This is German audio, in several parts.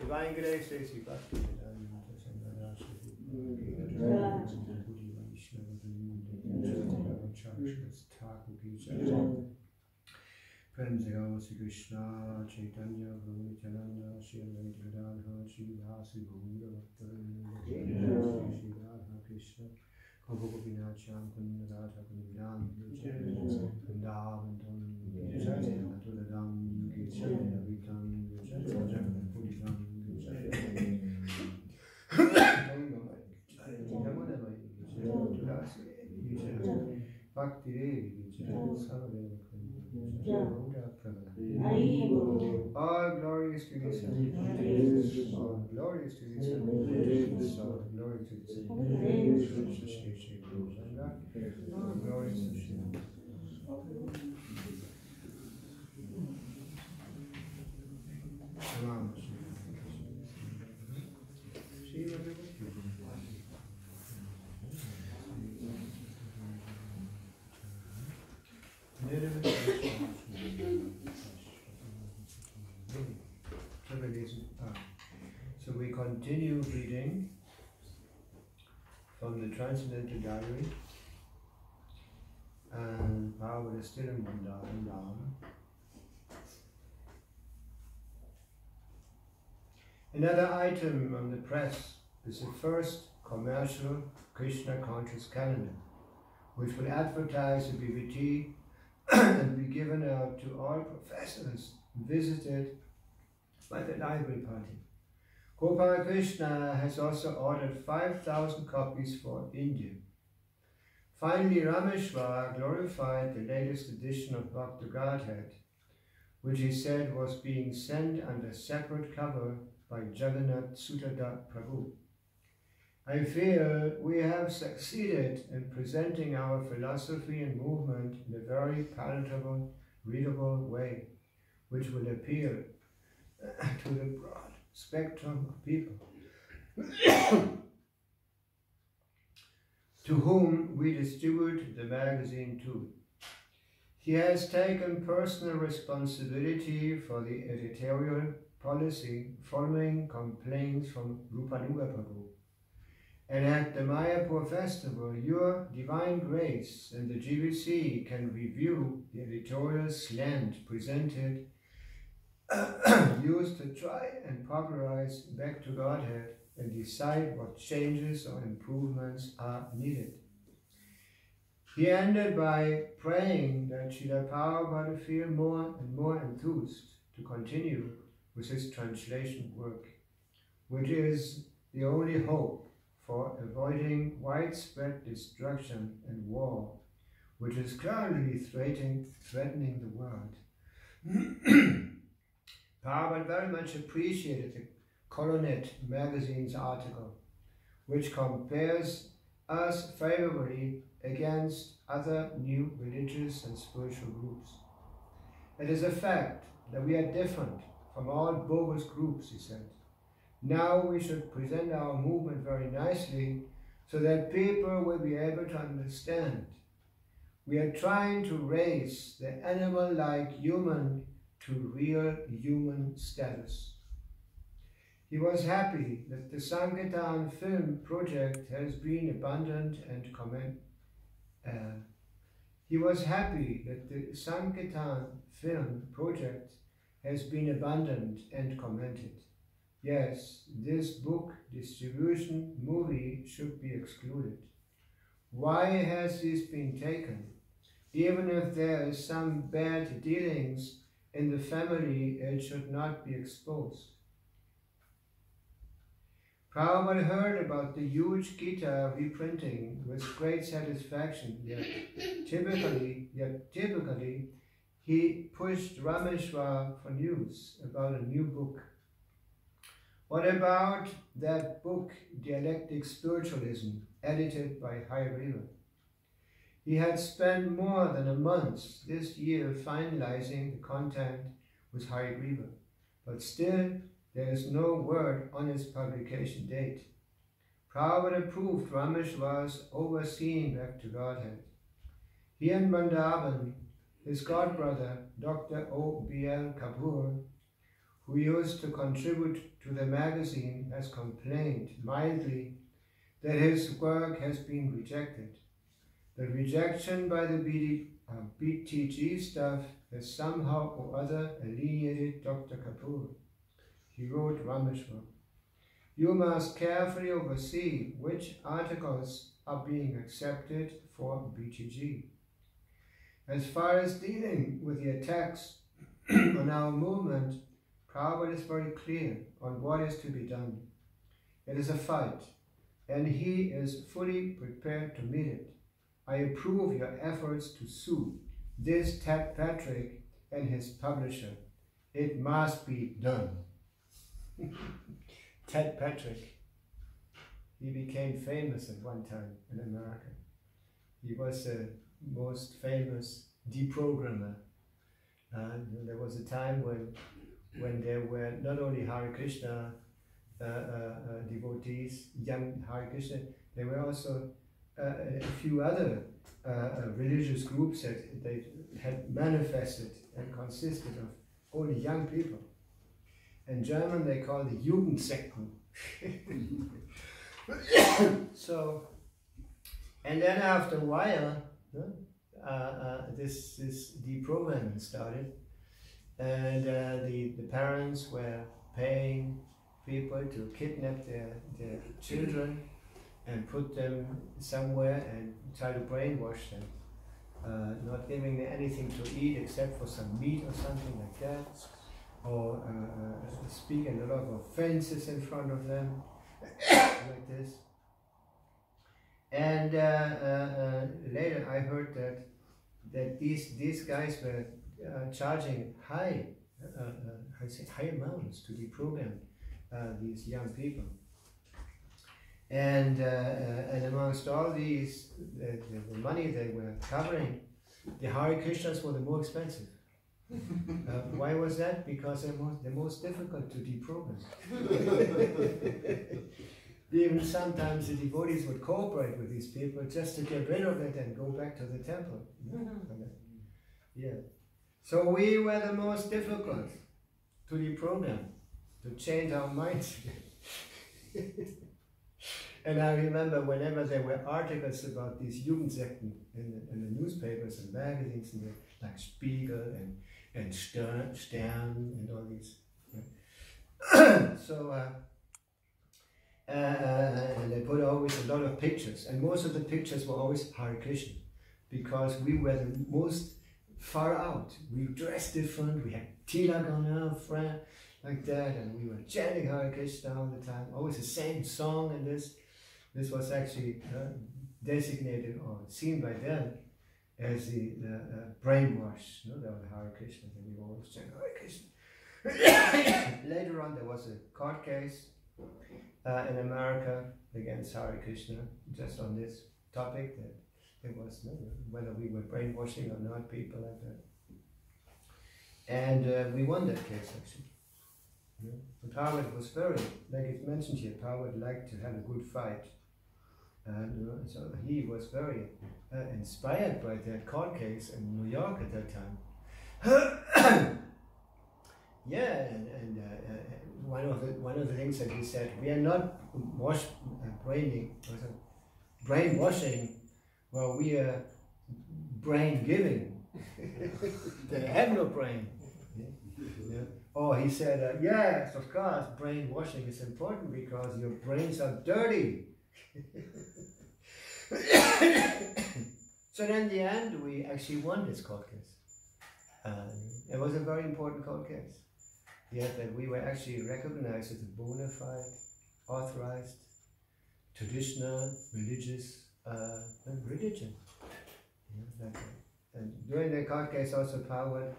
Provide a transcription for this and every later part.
Divine grace, Sri Bhakti Friends, Sri Krishna, Chaitanya, Prabhu Nityananda, Sri Radha, Sri Vasi, Bhumira, Sri Radha Krishna, Prabhu Gopinath, Shyam Kunda, Radha Kunda, Vrindavan, Maturadam, Vitam, Pudikam, Bhakti all glorious to the Son, all glorious to the Son, all glory to the Son, all glorious to the So we continue reading from the Transcendental Diary, and Prabhupada is still in Vrindavan. Another item on the press is the first commercial Krishna conscious calendar, which will advertise the BVT and be given out to all professors visited by the library party. Gopal Krishna has also ordered 5,000 copies for India. Finally, Rameshwar glorified the latest edition of Bhakti Godhead, which he said was being sent under separate cover by Jagannath Sutadat Prabhu. I feel we have succeeded in presenting our philosophy and movement in a very palatable, readable way, which will appeal to the broad spectrum of people to whom we distribute the magazine to. He has taken personal responsibility for the editorial policy following complaints from Rupanuga Prabhu. And at the Mayapur festival, your divine grace and the GBC can review the editorial slant presented, used to try and popularize Back to Godhead and decide what changes or improvements are needed. He ended by praying that Srila Prabhupada feel more and more enthused to continue with his translation work, which is the only hope for avoiding widespread destruction and war, which is currently threatening the world. Prabhupada very much appreciated the Coronet magazine's article, which compares us favorably against other new religious and spiritual groups. It is a fact that we are different from all bogus groups, he said. Now we should present our movement very nicely so that people will be able to understand. We are trying to raise the animal-like human to real human status. He was happy that the Sankirtan film project has been abandoned and He was happy that the Sankirtan film project has been abandoned and commented. Yes, this book distribution movie should be excluded. Why has this been taken? Even if there is some bad dealings in the family, it should not be exposed. Prabhupada heard about the huge Gita reprinting with great satisfaction, yet typically he pushed Rameshwar for news about a new book. What about that book, Dialectic Spiritualism, edited by Hayagriva? He had spent more than a month this year finalizing the content with Hayagriva, but still there is no word on its publication date. Prabhupada approved Rameshwar's overseeing Back to Godhead. He and Vrindavan, his godbrother, Dr. O.B.L. Kapoor, who used to contribute to the magazine, has complained mildly that his work has been rejected. The rejection by the BTG staff has somehow or other alienated Dr. Kapoor. He wrote Rameshwar, "You must carefully oversee which articles are being accepted for BTG. As far as dealing with the attacks on our movement, Prabhupada is very clear on what is to be done. It is a fight, and he is fully prepared to meet it. I approve your efforts to sue this Ted Patrick and his publisher. It must be done." Ted Patrick. He became famous at one time in America. He was the most famous deprogrammer. There was a time when there were not only Hare Krishna devotees, young Hare Krishna, there were also a few other religious groups that they had manifested and consisted of only young people. In German, they call it Jugendsekten. So, and then after a while, this deprogramming started, and the parents were paying people to kidnap their children and put them somewhere and try to brainwash them, not giving them anything to eat except for some meat or something like that, or speaking a lot of offenses in front of them, like this. And later I heard that these guys were charging high amounts to deprogram these young people. And amongst all these, the money they were covering, the Hare Krishnas were the more expensive. Why was that? Because they're the most difficult to deprogram. Even sometimes the devotees would cooperate with these people just to get rid of it and go back to the temple. Yeah. So we were the most difficult to deprogram, to change our minds. And I remember whenever there were articles about these Jugendsekten in the newspapers and magazines, and like Spiegel and Stern and all these. So, and they put always a lot of pictures, and most of the pictures were always Hare Krishna, because we were the most far out. We dressed different, we had tilak on our friend, like that, and we were chanting Hare Krishna all the time, always the same song, and this was actually designated or seen by them as the brainwash, the Hare Krishna, and we always chant Hare Krishna. Later on there was a court case in America against Hare Krishna, just on this topic, that it was whether we were brainwashing or not people like that. And we won that case actually. But Howard was very, like it's mentioned here, Howard liked to have a good fight. And so he was very inspired by that court case in New York at that time. Yeah, and one of the things that he said, we are not brainwashing, well, we are brain giving. They have no brain. Yeah. Oh, he said, yes, of course, brainwashing is important because your brains are dirty. So then in the end, we actually won this court case. It was a very important court case. Yeah, that we were actually recognized as a bona fide, authorized, traditional, religious religion. Yeah, like and during the court case also Powell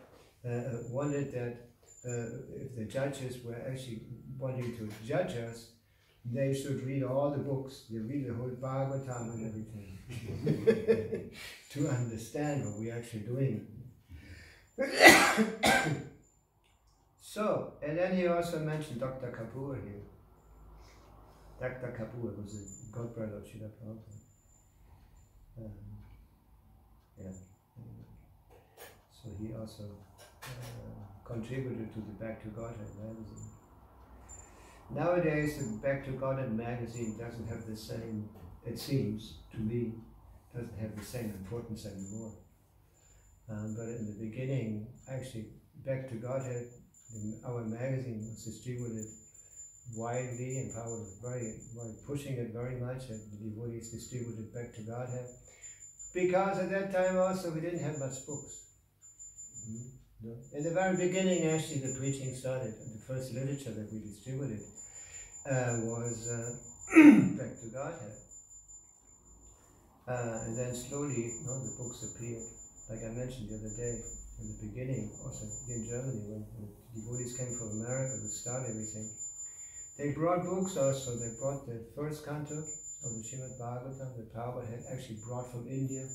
wanted that if the judges were actually wanting to judge us, they should read all the books, they read the whole Bhagavatam and everything to understand what we're actually doing. So, and then he also mentioned Dr. Kapoor here. Dr. Kapoor was a godbrother of Srila Prabhupada. Yeah. So he also contributed to the Back to Godhead magazine. Nowadays, the Back to Godhead magazine doesn't have the same, it seems to me, doesn't have the same importance anymore. But in the beginning, actually, Back to Godhead, our magazine was distributed widely, and Power was very pushing it very much, and the devotees distributed Back to Godhead. Because at that time also we didn't have much books. No. In the very beginning, actually, the preaching started, and the first literature that we distributed was Back to Godhead. And then slowly, the books appeared. Like I mentioned the other day, in the beginning, also in Germany, when the devotees came from America to start everything, they brought books also. They brought the first canto of the Srimad Bhagavatam that Prabhupada had actually brought from India.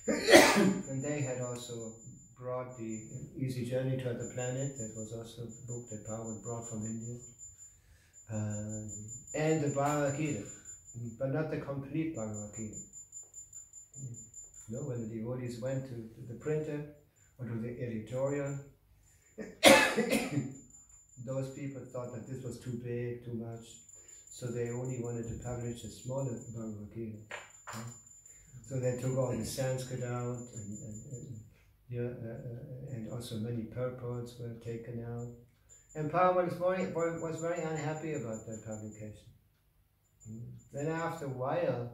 And they had also brought the Easy Journey to the Planet, that was also a book that Prabhupada brought from India. And the Bhagavad Gita, but not the complete Bhagavad Gita. When the devotees went to the printer or to the editorial, those people thought that this was too big, too much, so they only wanted to publish a smaller Bhagavad Gita. So they took all the Sanskrit out, and also many purports were taken out. And Prabhupada was very unhappy about that publication. Then after a while,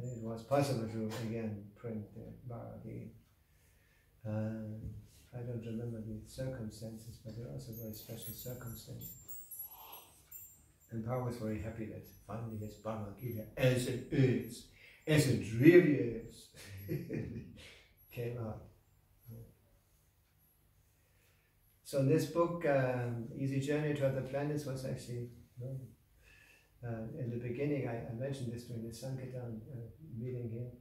it was possible to again print the Bhagavad Gita. I don't remember the circumstances, but there are also very special circumstances. And Prabhupada was very happy that finally his Bhagavad Gita, as it is, as it really is, came out. So this book, Easy Journey to Other Planets, was actually, in the beginning, I mentioned this during the Sankirtan meeting here.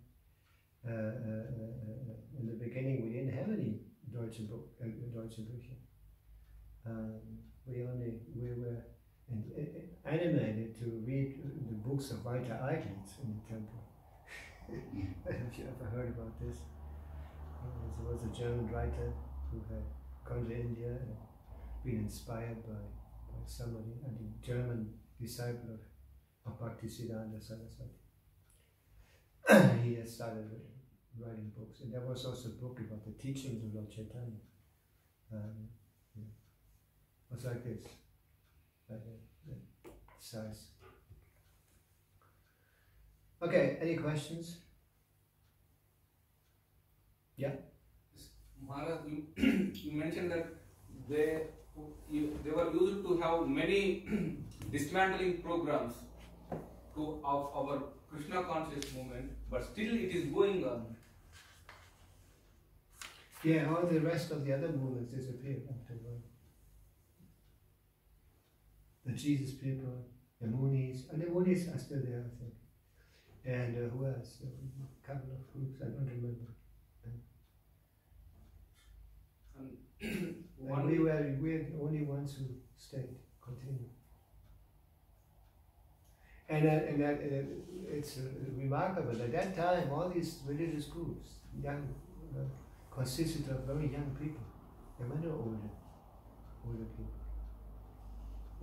In the beginning, we didn't have any Deutsche Bücher. We were animated to read the books of Walter Eichler in the temple. Have you ever heard about this? There was a German writer who had gone to India and been inspired by somebody, and a German disciple of Bhaktisiddhanta Saraswati. He had started writing books, and there was also a book about the teachings of Lord Chaitanya. It was like this, like that size. Okay, any questions? Yeah? Maharaj, you mentioned that they were used to have many dismantling programs of our Krishna conscious movement, but still it is going on. Yeah, all the rest of the other movements disappeared after a while. The Jesus people, the Munis, and the Munis are still there, I think. And who else? A couple of groups, I don't remember. And we were the only ones who stayed, continued. And it's remarkable. At that time, all these religious groups, young, consisted of very young people. There were no older people.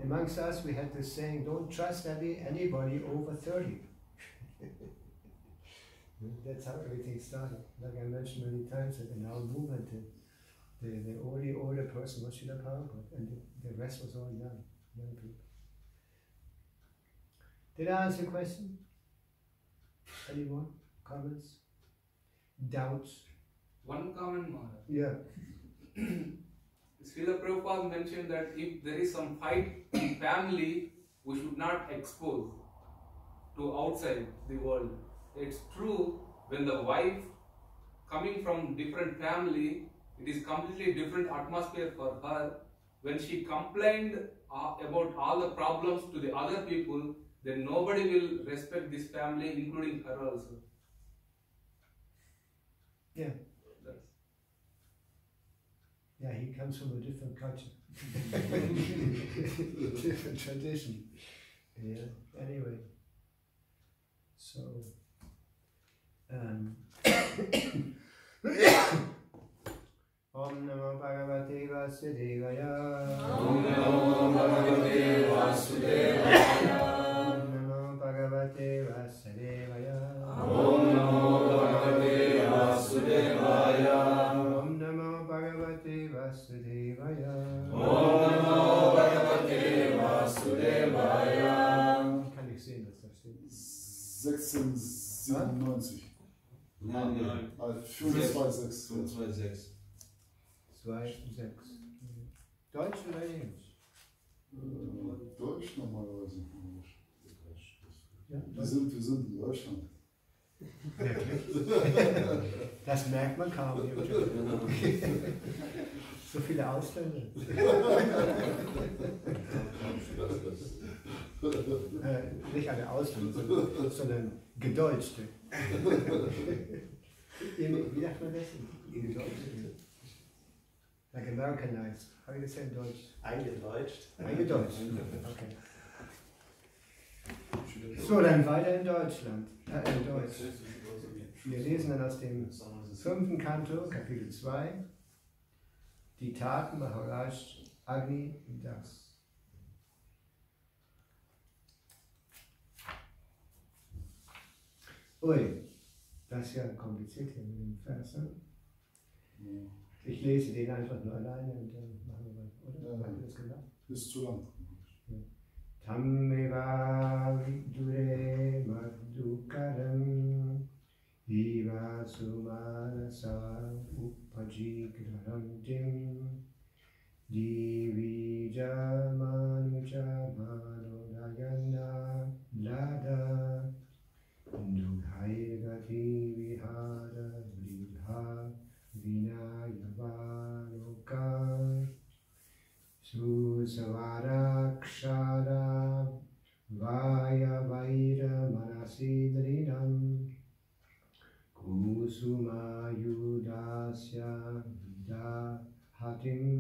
Amongst us, we had this saying, don't trust anybody over 30. That's how everything started. Like I mentioned many times, that in our movement, the only older person was Srila Prabhupada, and the rest was all young people. Did I answer the question? Any more comments? Doubts? One comment, Maharaj. Yeah. Srila Prabhupada mentioned that if there is some fight in family, we should not expose to outside the world. It's true, when the wife coming from different family, it is completely different atmosphere for her. When she complained about all the problems to the other people, then nobody will respect this family, including her also. Yeah. Yeah, he comes from a different culture. Different tradition. Yeah, anyway. So, Om Namo Bhagavate Vasudevaya. Om Namo Bhagavate Vasudevaya. Om Namo Bhagavate Vasudevaya. Om Namo Bhagavate Vasudevaya. Om Namo Bhagavate Vasudevaya. Om Namo Bhagavate Vasudevaya. Kann ich sehen, was da steht. 1697. Nein, 426. 526. 2,6. Deutsch oder Englisch? Deutsch normalerweise. Ja, Wir sind in Deutschland. Wirklich? Das merkt man kaum. So viele Ausländer. Nicht alle Ausländer, sondern Gedeutschte. Wie sagt man das? Gedeutschte. Like Americanized. How do you say in Deutsch? Eingedeutscht. Eingedeutscht. Okay. So, dann weiter in Deutschland. In Deutsch. Wir lesen dann aus dem 5. Kanto, Kapitel 2, die Taten Maharaj Agni Das. Ui, das ist ja kompliziert hier mit dem Vers. Ne? Ja. Ich lese den einfach nur alleine und dann machen wir weiter, oder? Ja. Haben wir das gemacht? Ist zu lang. Tammeva vidure madhukaram Iva sumanasa upajigrarantim Divija manuja manoda Narayana Lada Dukhaigati Vihara Vridha Vinayavaloka Susavara Kshara Vaya Vaira Manasidrinam Kusuma Yudasya Vida Hatim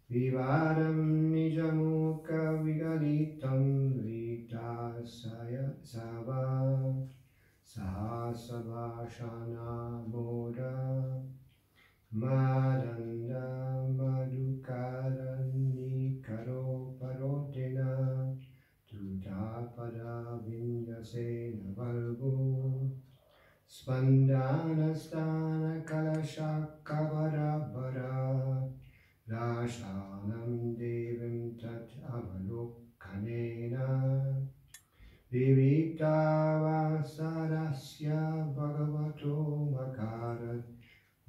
Vivaram Nijamukha Vigalitam Vita Sava Sahasavashana Moda Madanda Madhukarani Karo Parotena Tudapada Vinyasena Valgo Spandana Stana Kalasha Kavara Bara Rashanam Devim Tat Avalokanena Vivita Vasarasya Bhagavato Makarat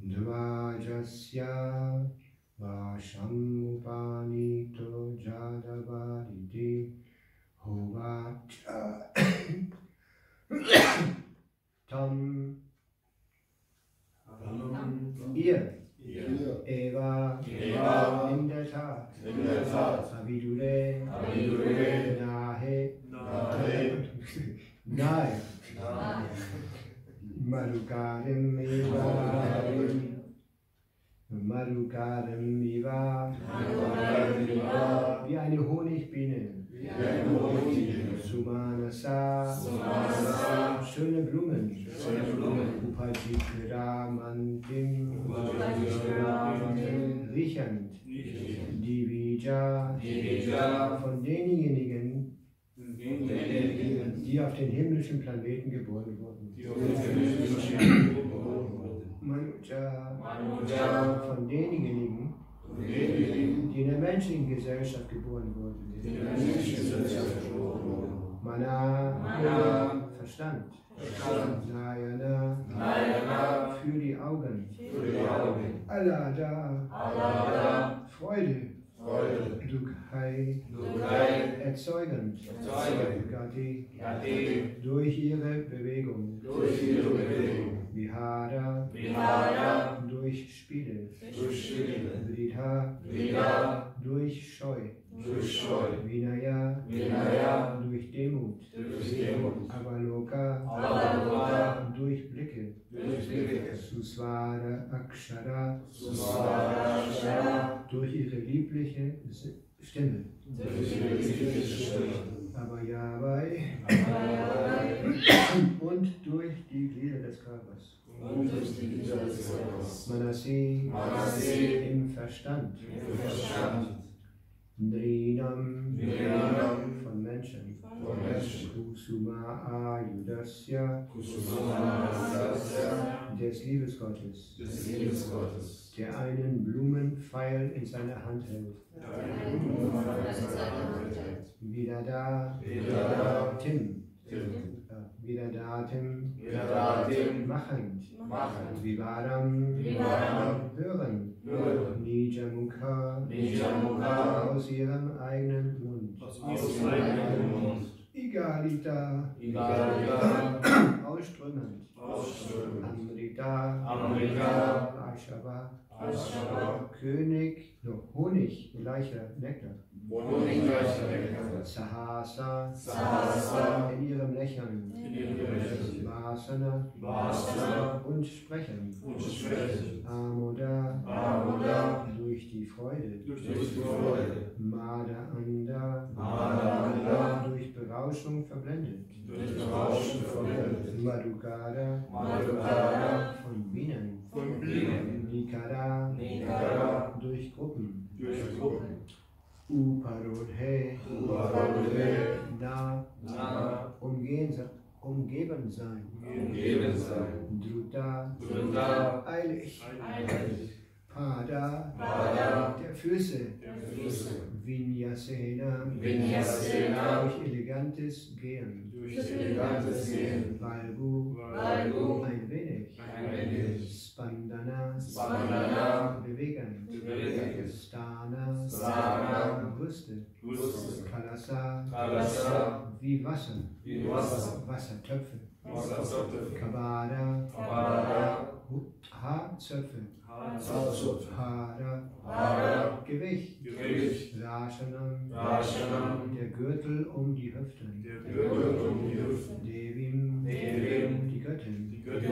Dvajasya Vasham Upanito Jadavaditi Hovacha Tam Ihr Eva in der Tat Avidure Nahe Marukarim Iva wie eine Honigbiene Sumanasa schöne Blumen Upajikra Mantim riechend Divija von denjenigen die auf den himmlischen Planeten geboren wurden Manuja von denjenigen die in der menschlichen Gesellschaft geboren wurden Mana Verstand Nayana für die Augen Alada Freude Dukhai erzeugend Gati durch ihre Bewegung Vihara durch Spiele Vridha durch Scheu Vinaya durch Demut Avaloka durch Blicke Susvara Akshara durch ihre liebliche Stimme Avayavai und durch die Glieder des Körpers Manasi im Verstand Drinam von Menschen Kusuma Ayudasya des Liebesgottes der einen Blumenpfeil in seiner Hand hält Vidadatim Vidadatim machend Vivaram hören Nijamukha aus ihrem eigenen Mund Igalita ausströmend Amrita Ashava König Honig gleicher Nektar Sahasa in ihrem Lächeln Vasana und Sprechen Amoda durch die Freude Mada Anda durch Berauschung verblendet Madhukara von Bienen Nikara durch Gruppen Uparodhe umgeben sein Druta eilig Pada der Füße Vinyasena durch elegantes Gehen Valgu ein wenig Spandana bewegen Stana Brüste Rasa, Rasa, wie Wasser, wie Wasser, Wassertöpfe. Wassertöpfe, Kabada, Kabada, Haarzöpfe, Haarzöpfe, Hara, Gewicht, Gewicht, Rashanam, Rashanam, der Gürtel um die Hüften, Gürtel um die Hüften, Devim, Devim, die Göttin, die Göttin,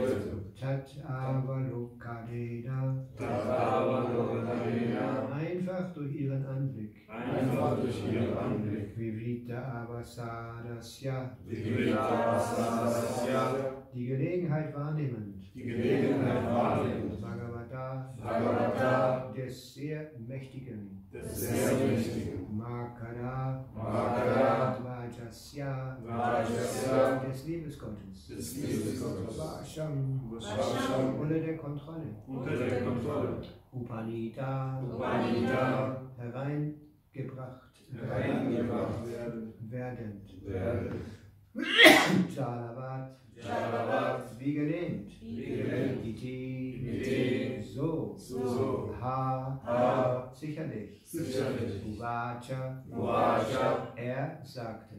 Tat Avalokadeda, Tavalokadena, einfach durch ihren Anblick, einfach durch ihren Anblick, Vivita Avasadasya, Vivitasya, die Gelegenheit wahrnehmend, die Gelegenheit wahrnehmend, Bhagavata, des sehr Mächtigen, des sehr Mächtigen, Makara, Makara, Vajasya, Vajasya, des Liebesgottes, des Liebesgottes, Vasham, Vasham, unter der Kontrolle, unter der Kontrolle, Upanita, Upanita, hereingebracht reingebracht werdend, werden, Jalavat, Jalavat, wie gelehnt, gelehnt, Iti, so, Ha, sicherlich, sicherlich, Uvacha, Uvacha, er sagte,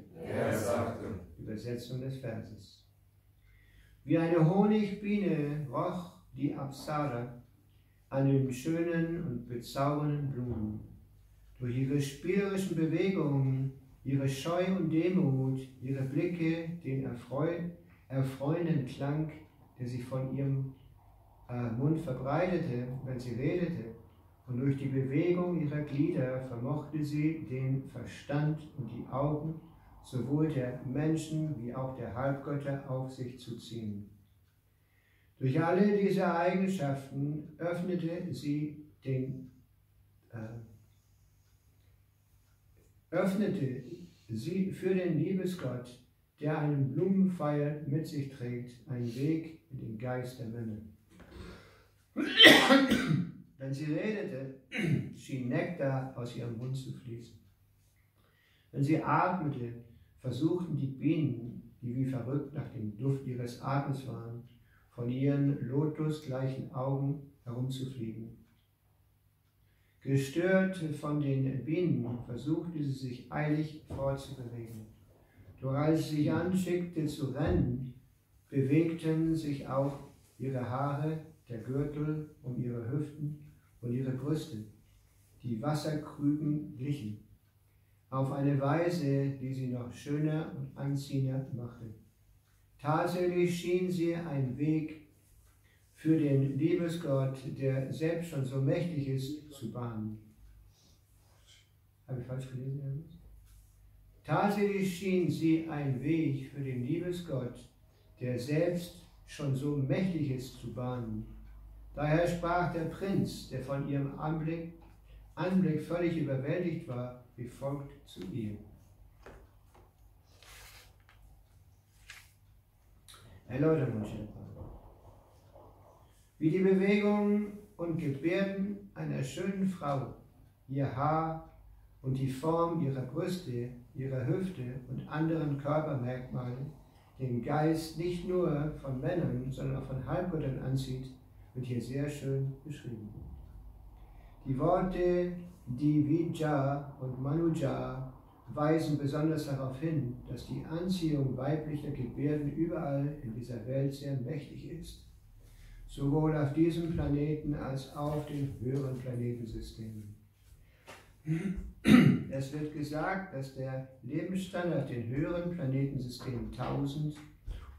sagte, Übersetzung des Verses. Wie eine Honigbiene roch die Apsara an den schönen und bezaubernden Blumen. Durch ihre spielerischen Bewegungen, ihre Scheu und Demut, ihre Blicke, den erfreuenden Klang, der sich von ihrem Mund verbreitete, wenn sie redete, und durch die Bewegung ihrer Glieder vermochte sie den Verstand und die Augen sowohl der Menschen wie auch der Halbgötter auf sich zu ziehen. Durch alle diese Eigenschaften öffnete sie für den Liebesgott, der einen Blumenpfeil mit sich trägt, einen Weg in den Geist der Männer. Wenn sie redete, schien Nektar aus ihrem Mund zu fließen. Wenn sie atmete, versuchten die Bienen, die wie verrückt nach dem Duft ihres Atems waren, von ihren lotusgleichen Augen herumzufliegen. Gestört von den Bienen versuchte sie sich eilig fortzubewegen. Doch als sie sich anschickte zu rennen, bewegten sich auch ihre Haare, der Gürtel um ihre Hüften und ihre Brüste, die Wasserkrügen glichen, auf eine Weise, die sie noch schöner und anziehender machte. Tatsächlich schien sie ein Weg für den Liebesgott, der selbst schon so mächtig ist, zu bahnen. Habe ich falsch gelesen? Tatsächlich schien sie ein Weg für den Liebesgott, der selbst schon so mächtig ist, zu bahnen. Daher sprach der Prinz, der von ihrem Anblick völlig überwältigt war, wie folgt zu ihr. Erläuterung. Wie die Bewegungen und Gebärden einer schönen Frau, ihr Haar und die Form ihrer Brüste, ihrer Hüfte und anderen Körpermerkmale den Geist nicht nur von Männern, sondern auch von Halbgöttern anzieht, wird hier sehr schön beschrieben. Die Worte Divija und Manuja weisen besonders darauf hin, dass die Anziehung weiblicher Gebärden überall in dieser Welt sehr mächtig ist, sowohl auf diesem Planeten als auch auf den höheren Planetensystemen. Es wird gesagt, dass der Lebensstandard auf den höheren Planetensystemen 1000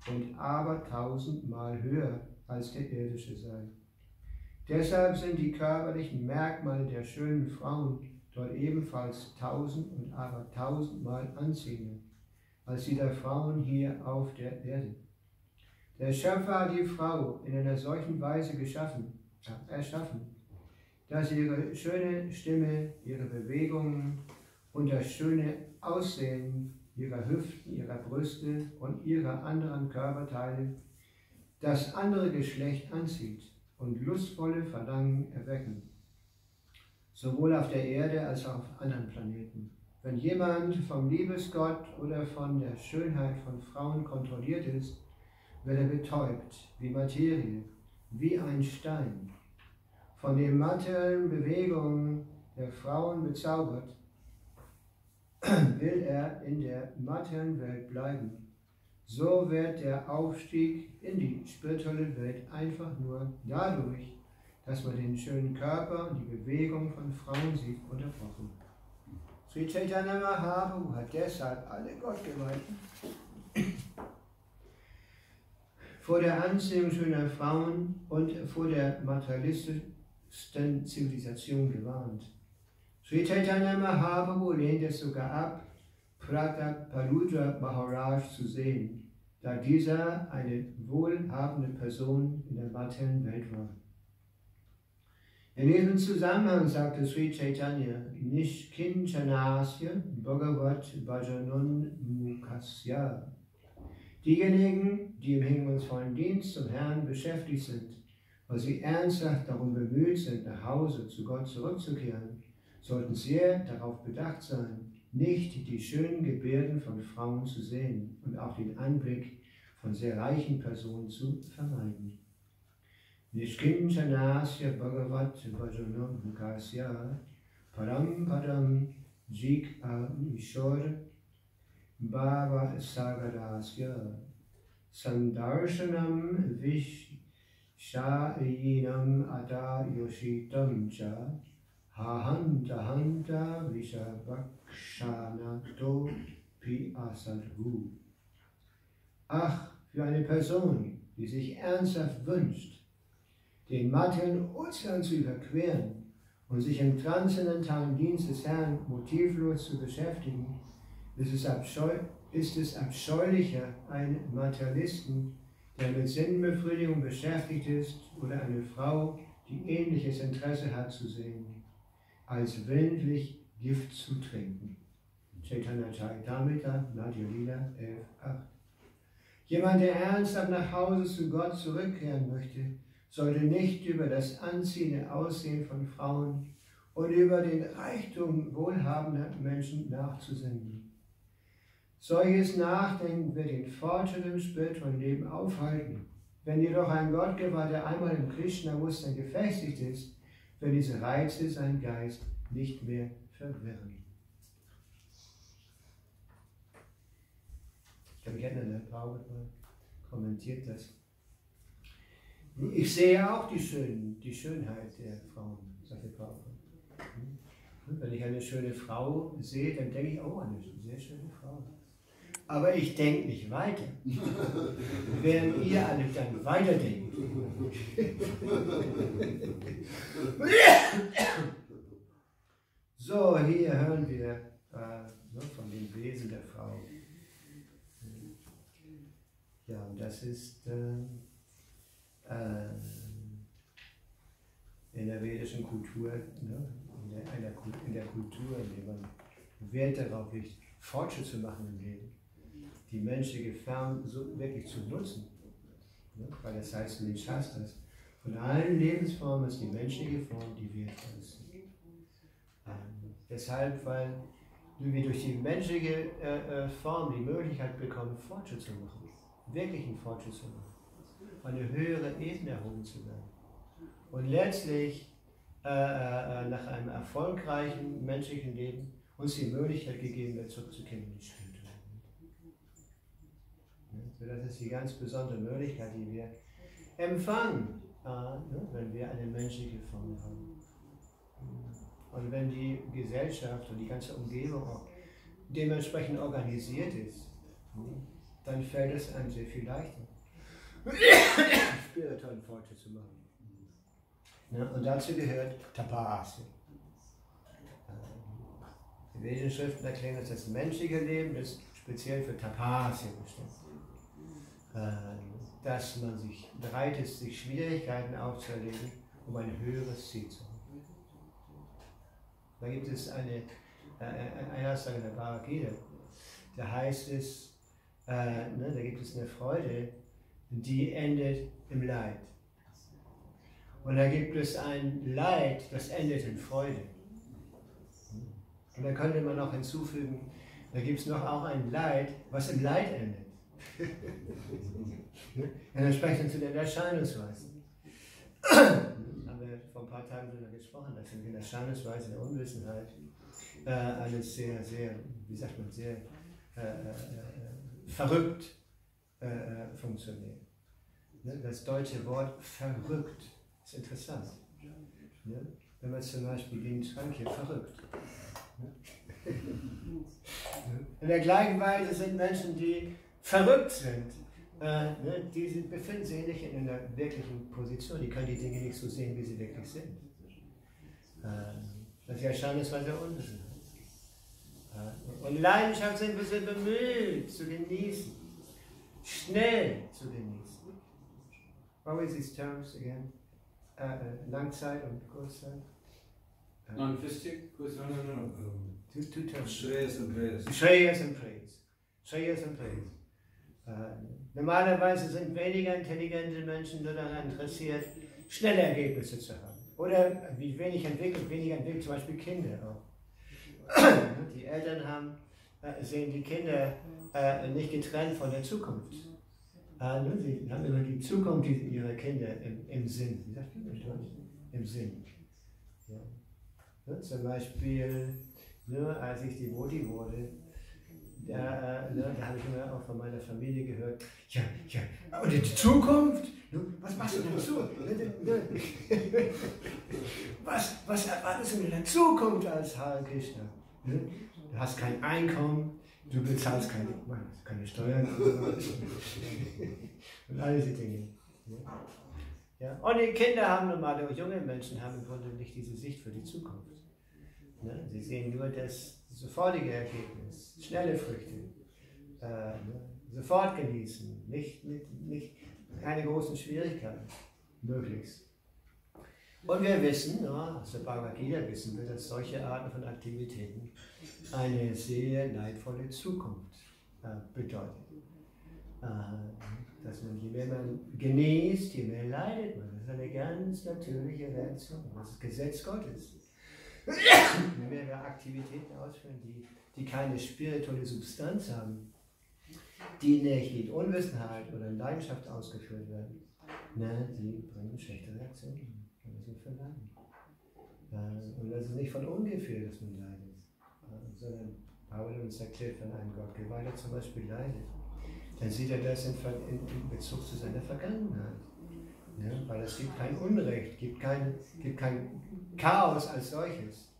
und aber 1000-mal höher als der irdische sei. Deshalb sind die körperlichen Merkmale der schönen Frauen dort ebenfalls 1000 und aber 1000-mal anziehender als die der Frauen hier auf der Erde. Der Schöpfer hat die Frau in einer solchen Weise erschaffen, dass ihre schöne Stimme, ihre Bewegungen und das schöne Aussehen ihrer Hüften, ihrer Brüste und ihrer anderen Körperteile das andere Geschlecht anzieht und lustvolle Verlangen erwecken, sowohl auf der Erde als auch auf anderen Planeten. Wenn jemand vom Liebesgott oder von der Schönheit von Frauen kontrolliert ist, wird er betäubt wie Materie, wie ein Stein. Von den materiellen Bewegungen der Frauen bezaubert, will er in der materiellen Welt bleiben, so wird der Aufstieg in die spirituelle Welt einfach nur dadurch, dass man den schönen Körper und die Bewegung von Frauen sieht, unterbrochen. Sri Chaitanya Mahaprabhu hat deshalb alle Gottgeweihten vor der Anziehung schöner Frauen und vor der materialistischen Zivilisation gewarnt. Sri Chaitanya Mahaprabhu lehnt es sogar ab, Prataparudra Maharaj zu sehen, da dieser eine wohlhabende Person in der materiellen Welt war. In diesem Zusammenhang sagte Sri Chaitanya, Nishkinchanasya Bhagavat Bhajanon Mukasya. Diejenigen, die im hingebungsvollen Dienst zum Herrn beschäftigt sind, weil sie ernsthaft darum bemüht sind, nach Hause zu Gott zurückzukehren, sollten sehr darauf bedacht sein, nicht die schönen Gebärden von Frauen zu sehen und auch den Anblick von sehr reichen Personen zu vermeiden. Nishkinchanasya Bhagavat Bhajanam Mukasya Param Padam Jik Ishor Bhava Sagarasya Sandarshanam Vishayinam Ata Yoshitam Cha Hahanta Hanta Vishabhakshanato Pi Asadhu. Ach, für eine Person, die sich ernsthaft wünscht, den materiellen Ozean zu überqueren und sich im transzendentalen Dienst des Herrn motivlos zu beschäftigen, ist es abscheulicher, einen Materialisten, der mit Sinnbefriedigung beschäftigt ist, oder eine Frau, die ähnliches Interesse hat, zu sehen, als willentlich Gift zu trinken. Chaitanya Charitamrita, Madhya Lila 11,8. Jemand, der ernsthaft nach Hause zu Gott zurückkehren möchte, sollte nicht über das anziehende Aussehen von Frauen und über den Reichtum wohlhabender Menschen nachzusinnen. Solches Nachdenken wird den Fortschritt im spirituellen Leben aufhalten. Wenn jedoch ein Gottgeweihter einmal im Krishna-Bewusstsein gefestigt ist, wird diese Reize seinen Geist nicht mehr verwirren. Ich habe mich erinnern, der Paul kommentiert das. Ich sehe auch die Schönheit der Frauen, sagte Paul. Wenn ich eine schöne Frau sehe, dann denke ich, oh, eine sehr schöne Frau. Aber ich denke nicht weiter, während ihr alle dann weiterdenkt. So, hier hören wir von dem Wesen der Frau. Ja, und das ist in der vedischen Kultur, ne, in der Kultur, in der man Wert darauf legt, Fortschritt zu machen im Leben, die menschliche Form so wirklich zu nutzen. Ne, weil das heißt in den Shastras, von allen Lebensformen ist die menschliche Form die wertvollste. Deshalb, weil wir durch die menschliche Form die Möglichkeit bekommen, Fortschritt zu machen, wirklichen Fortschritt zu machen, eine höhere Ebene erhoben zu werden. Und letztlich nach einem erfolgreichen menschlichen Leben uns die Möglichkeit gegeben wird, zurückzukehren in die Spiritualität. Das ist die ganz besondere Möglichkeit, die wir empfangen, wenn wir eine menschliche Form haben. Und wenn die Gesellschaft und die ganze Umgebung auch dementsprechend organisiert ist, dann fällt es einem sehr viel leichter, spirituellen Fortschritt zu machen. Und dazu gehört Tapasya. Die vedischen Schriften erklären, dass das menschliche Leben ist speziell für Tapasya bestimmt. Dass man sich bereit ist, sich Schwierigkeiten aufzuerlegen, um ein höheres Ziel zu haben. Da gibt es eine Aussage in der Bhagavad Gita, da heißt es, da gibt es eine Freude, die endet im Leid. Und da gibt es ein Leid, das endet in Freude. Und da könnte man noch hinzufügen, da gibt es noch auch ein Leid, was im Leid endet. Und entsprechend zu den Erscheinungsweisen. Haben wir vor ein paar Tagen darüber gesprochen, dass in den Erscheinungsweisen der Unwissenheit alles sehr, sehr, wie sagt man, sehr verrückt funktioniert. Ne? Das deutsche Wort verrückt ist interessant. Ne? Wenn man zum Beispiel den Schrank hier verrückt. Ne? In der gleichen Weise sind Menschen, die verrückt sind. Ne? Die befinden sich nicht in einer wirklichen Position. Die können die Dinge nicht so sehen, wie sie wirklich sind. Das erscheint es, weil sie Unwissen haben. Und Leidenschaft sind wir sehr bemüht zu genießen. Schnell zu genießen. What were these terms again? Langzeit und Kurzzeit? Non-fistic? No. Two terms. Shreyas and prayers. Shreyas and praise. Shreyas and praise. Normalerweise sind weniger intelligente Menschen nur daran interessiert, schnelle Ergebnisse zu haben. Oder wie weniger entwickelt, zum Beispiel Kinder auch. Die Eltern sehen die Kinder nicht getrennt von der Zukunft. Sie haben immer die Zukunft ihrer Kinder im Sinn. Wie sagt man das? Im Sinn. Ja. Zum Beispiel, als ich Devoti wurde, da habe ich immer auch von meiner Familie gehört, ja, und die Zukunft? Was machst du dazu? Was erwartest du in der Zukunft als Hare Krishna? Du hast kein Einkommen, du bezahlst keine Steuern und all diese Dinge. Ja. Und die Kinder haben normale, junge Menschen haben im Grunde nicht diese Sicht für die Zukunft. Sie sehen nur das sofortige Ergebnis, schnelle Früchte, sofort genießen, keine großen Schwierigkeiten, möglichst. Und wir wissen, aus der Bhagavad Gita wissen wir, dass solche Arten von Aktivitäten eine sehr leidvolle Zukunft bedeuten. Dass man, je mehr man genießt, je mehr leidet man. Das ist eine ganz natürliche Reaktion. Das ist das Gesetz Gottes. Je mehr wir Aktivitäten ausführen, die keine spirituelle Substanz haben, die nicht in Unwissenheit oder in Leidenschaft ausgeführt werden, die bringen schlechte Reaktionen. Da müssen wir verleiden. Und das ist nicht von ungefähr, dass man leidet, sondern Paul uns erklärt, wenn ein Gottgeweihter zum Beispiel leidet, dann sieht er das in Bezug zu seiner Vergangenheit. Ja, weil es gibt kein Unrecht, gibt kein Chaos als solches,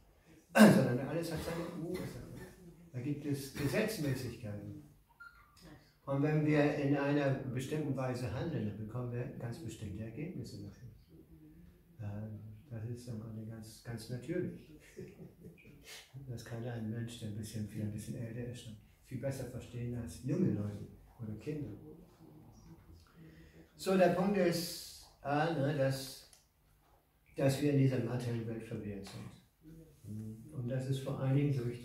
sondern alles hat seine Ursache. Da gibt es Gesetzmäßigkeiten. Und wenn wir in einer bestimmten Weise handeln, dann bekommen wir ganz bestimmte Ergebnisse dafür. Das ist im Grunde ganz, ganz natürlich. Das kann ein Mensch, der ein bisschen älter ist, viel besser verstehen als junge Leute oder Kinder. So, der Punkt ist, dass wir in dieser materiellen Welt verwehrt sind. Und das ist vor allen Dingen durch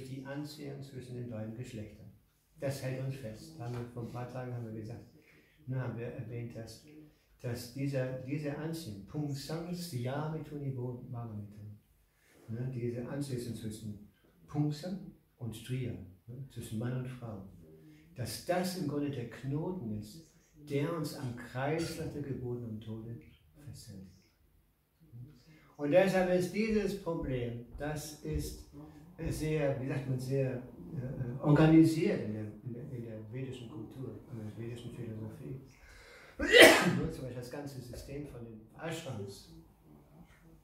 die Anziehung zwischen den beiden Geschlechtern. Das hält uns fest. Vor ein paar Tagen haben wir gesagt, haben wir erwähnt, dass diese Anziehung, Pungsam Stiyami Bhavamita, diese Anziehung zwischen Pungsam und Striya, zwischen Mann und Frau, dass das im Grunde der Knoten ist, der uns am Kreislauf der Geburt und Tode festhält. Und deshalb ist dieses Problem, das ist sehr, wie sagt man, sehr organisiert in der vedischen Kultur, in der vedischen Philosophie. Nur zum Beispiel das ganze System von den Ashrams,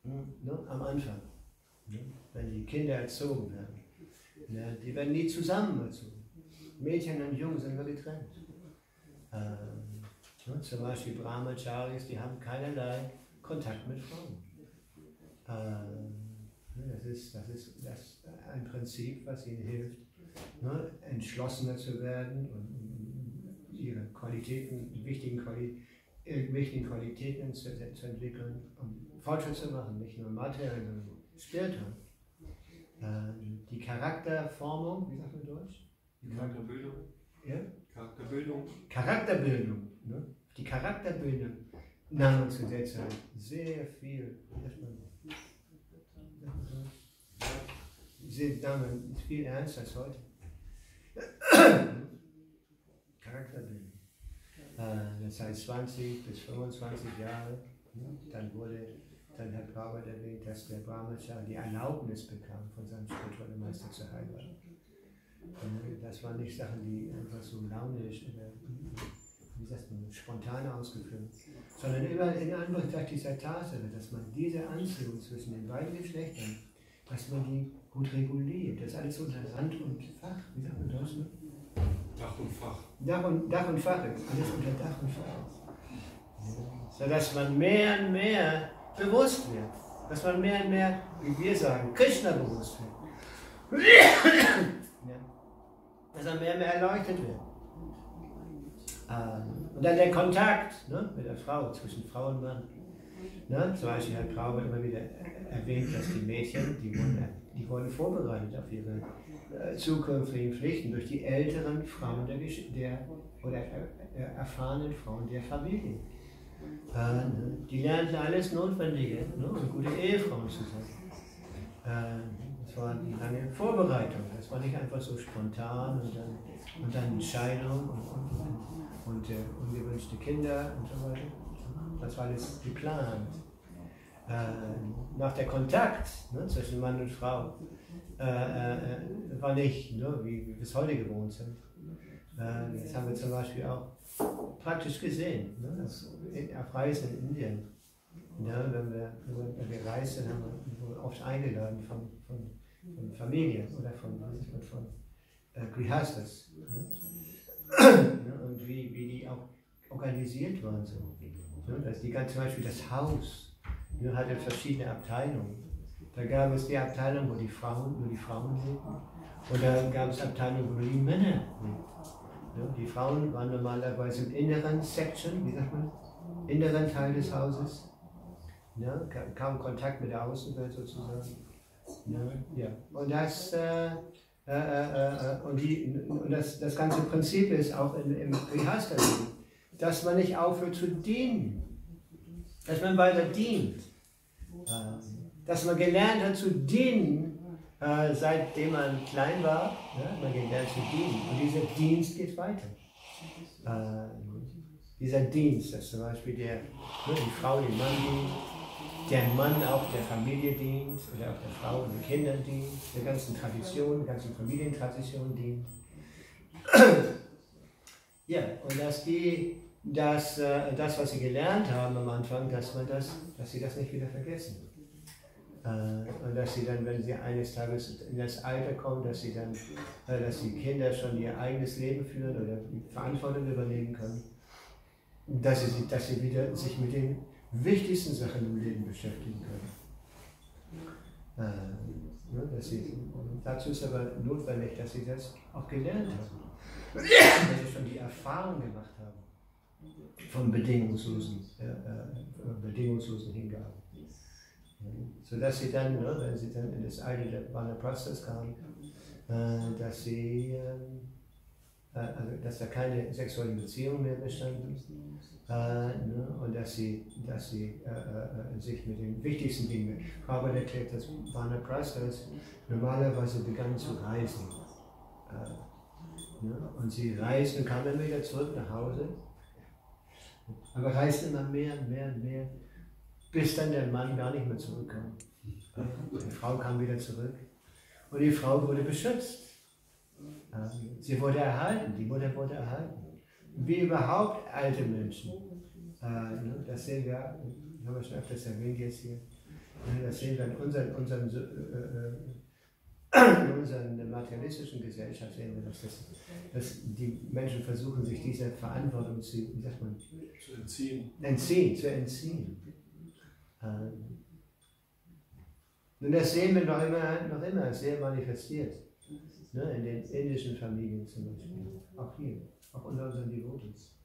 am Anfang, wenn die Kinder erzogen werden, die werden nie zusammen erzogen. Mädchen und Jungen sind immer getrennt. Zum Beispiel Brahmacharis, die haben keinerlei Kontakt mit Frauen. Das ist ein Prinzip, was ihnen hilft, entschlossener zu werden und ihre Qualitäten, wichtigen Qualitäten zu entwickeln und Fortschritt zu machen, nicht nur materiell, sondern spirituell. Die Charakterformung, wie sagt man in Deutsch? Charakterbildung. Ja? Charakterbildung. Die Charakterbildung nahm uns in der Zeit sehr viel, sie nahmen viel ernster als heute. Charakterbildung. Das heißt 20 bis 25 Jahre, dann wurde dann hat Prabhupada erwähnt, dass der Brahmachari die Erlaubnis bekam, von seinem spirituellen Meister zu heiraten. Das waren nicht Sachen, die einfach so launisch oder wie sagt man, spontan ausgeführt, sondern immer in Anbetracht dieser Tatsache, dass man diese Anziehung zwischen den beiden Geschlechtern, dass man die gut reguliert. Das ist alles unter Rand und Fach, wie sagt man das? Ne? Dach und Fach. Dach und Fach, alles unter Dach und Fach. Sodass man mehr und mehr bewusst wird. Dass man mehr und mehr, wie wir sagen, Krishna bewusst wird. Ja. Dass man mehr und mehr erleuchtet wird. Und dann der Kontakt, ne, mit der Frau, zwischen Frau und Mann. Ne? Zum Beispiel hat Prabhupada immer wieder erwähnt, dass die Mädchen, die wurden vorbereitet auf ihre zukünftigen Pflichten durch die älteren Frauen oder erfahrenen Frauen der Familie. Die lernten alles Notwendige, ne, um gute Ehefrauen zu sein. Das war die lange Vorbereitung. Das war nicht einfach so spontan und dann Scheidung und ungewünschte Kinder und so weiter. Das war alles geplant. Nach der Kontakt, ne, zwischen Mann und Frau war nicht, ne, wie wir es heute gewohnt sind. Das haben wir zum Beispiel auch praktisch gesehen, ne, auf Reisen in Indien. Ja, wenn wir reisen, haben wir oft eingeladen von Familien oder von Grihastas. Ne, und wie die auch organisiert waren. So. Ne, dass zum Beispiel das Haus hatte verschiedene Abteilungen. Da gab es die Abteilung, wo nur die Frauen lebten. Und da gab es Abteilungen, wo nur die Männer lebten. Ja, die Frauen waren normalerweise im inneren Section, wie sagt man, inneren Teil des Hauses. Ja, kaum Kontakt mit der Außenwelt sozusagen. Ja. Und das ganze Prinzip ist auch im Grihastha-Leben, dass man nicht aufhört zu dienen. Dass man weiter dient. Dass man gelernt hat zu dienen, seitdem man klein war. Ja, man gelernt zu dienen. Und dieser Dienst geht weiter. Dieser Dienst, dass zum Beispiel die Frau dem Mann dient, der Mann auch der Familie dient, oder auch der Frau und den Kindern dient, der ganzen Tradition, der ganzen Familientradition dient. Ja, und das, was sie gelernt haben am Anfang, dass sie das nicht wieder vergessen. Und dass sie dann, wenn sie eines Tages in das Alter kommen, dass die Kinder schon ihr eigenes Leben führen oder die Verantwortung übernehmen können, dass sie wieder sich mit den wichtigsten Sachen im Leben beschäftigen können. Dazu ist aber notwendig, dass sie das auch gelernt haben. Dass sie schon die Erfahrung gemacht haben von bedingungslosen Hingaben. Sodass sie dann, wenn sie dann in das Alter der Vanaprasthas kamen, dass da keine sexuellen Beziehungen mehr bestanden und dass sie sich mit den wichtigsten Dingen, Prabhupada erklärt, dass Vanaprasthas normalerweise begannen zu reisen. Und sie reisten und kamen wieder zurück nach Hause, aber reisten immer mehr und mehr und mehr, bis dann der Mann gar nicht mehr zurückkam. Die Frau kam wieder zurück und die Frau wurde beschützt. Sie wurde erhalten, die Mutter wurde erhalten. Wie überhaupt alte Menschen. Das sehen wir, haben wir schon öfters erwähnt jetzt hier, das sehen wir in unserer materialistischen Gesellschaft, sehen wir, dass die Menschen versuchen, sich dieser Verantwortung zu entziehen. Und das sehen wir noch immer sehr manifestiert. In den indischen Familien zum Beispiel, auch hier, auch unter unseren Devotees,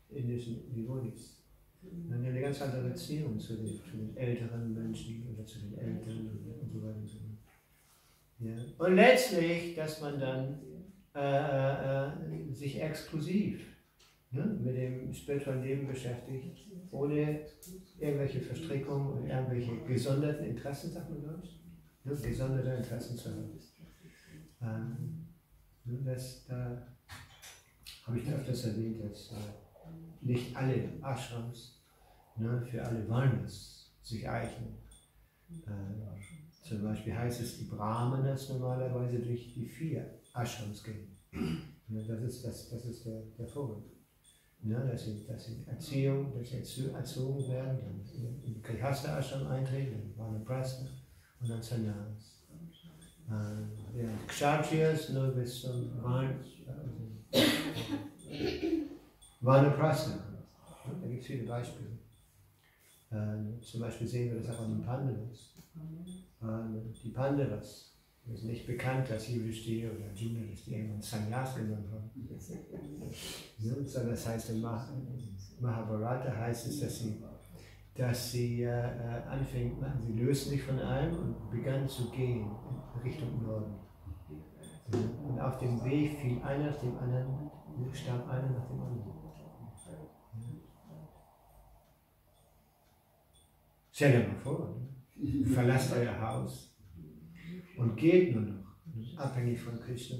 indischen Devotees. Dann haben wir eine ganz andere Beziehung zu den älteren Menschen oder zu den Eltern und so weiter und so fort. Ja. Und letztlich, dass man dann sich exklusiv mit dem spirituellen Leben beschäftigt, ohne irgendwelche Verstrickungen und irgendwelche gesonderten Interessen, sagt man das? Gesonderte Interessen zu haben. Da habe ich öfters erwähnt, dass nicht alle Ashrams für alle Varnas sich eignen. Zum Beispiel heißt es, die Brahmanas normalerweise durch die 4 Ashrams gehen. Das ist der Vorwurf. Ja, dass sie Erziehung, dass sie erzogen werden, dann in die Grihastha Ashram eintreten, dann Vanaprastha und dann Sannyas. Ja, Kshatriyas nur bis zum Vanaprastha. Da gibt es viele Beispiele. Zum Beispiel sehen wir das auch an den Pandavas. Die Pandavas ist nicht bekannt, dass Yudhishthira oder Arjuna, dass die irgendwann Sannyas genommen haben. Sondern das heißt, in Mahabharata heißt es, dass sie anfingen, sie lösten sich von allem und begannen zu gehen in Richtung Norden. Und auf dem Weg fiel einer nach dem anderen, starb einer nach dem anderen. Stell dir mal vor, verlasst euer Haus und geht nur noch, abhängig von Krishna.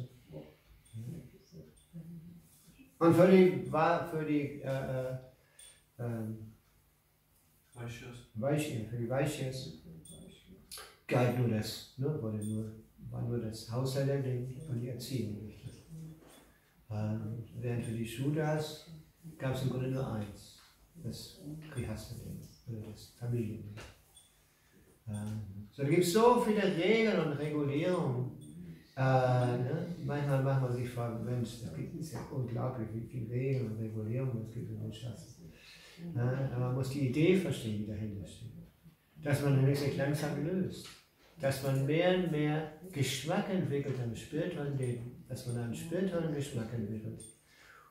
Und für die Vaishyas galt nur das, war nur das Haushalterleben und die Erziehung wichtig. Während für die Shudras gab es im Grunde nur eins, das Grihastha-Leben oder das Familienleben. So, da gibt es so viele Regeln und Regulierungen. Manchmal macht man sich fragen, Mensch, das ist ja unglaublich, wie viele Regeln und Regulierungen es gibt in den Shastras. Aber man muss die Idee verstehen, die dahinter steht. Dass man nämlich sich langsam löst. Dass man mehr und mehr Geschmack entwickelt am spirituellen Leben. Dass man einen spirituellen Geschmack entwickelt.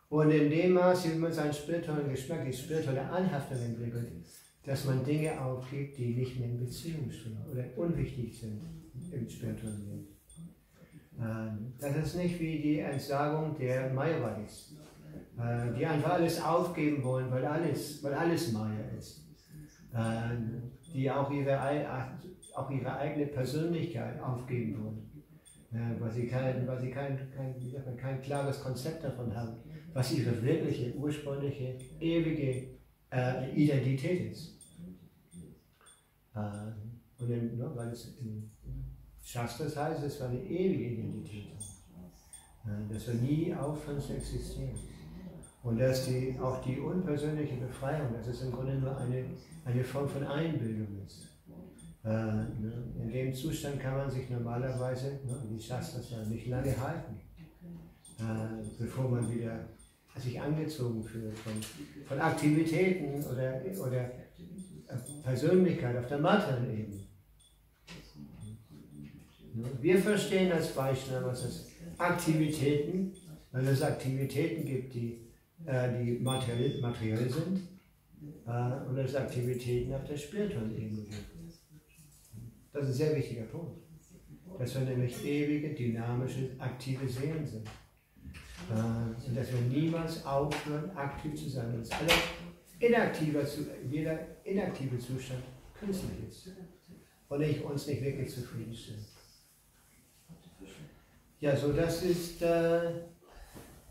Und in dem Maße, wie man seinen spirituellen Geschmack, die spirituelle Anhaftung entwickelt, dass man Dinge aufgibt, die nicht mehr in Beziehung stehen oder unwichtig sind im spirituellen Leben. Das ist nicht wie die Entsagung der Mayavadis, die einfach alles aufgeben wollen, weil alles Maya ist. Die auch ihre eigene Persönlichkeit aufgeben wollen, weil sie kein klares Konzept davon haben, was ihre wirkliche, ursprüngliche, ewige Identität ist. Und weil es in Shastras heißt, es war eine ewige Identität. Dass wir nie aufhören zu existieren. Und dass auch die unpersönliche Befreiung, dass es im Grunde nur eine Form von Einbildung ist. In dem Zustand kann man sich normalerweise, die Shastras nicht lange halten, bevor man wieder sich angezogen fühlt von Aktivitäten oder Persönlichkeit auf der materiellen Ebene. Wir verstehen als Vaishnavas als Aktivitäten, weil es Aktivitäten gibt, die materiell sind, und es Aktivitäten auf der spirituellen Ebene gibt. Das ist ein sehr wichtiger Punkt, dass wir nämlich ewige, dynamische, aktive Seelen sind. Und dass wir niemals aufhören, aktiv zu sein. Und dass jeder inaktive Zustand künstlich ist und uns nicht wirklich zufriedenstellt. Ja, so das ist, da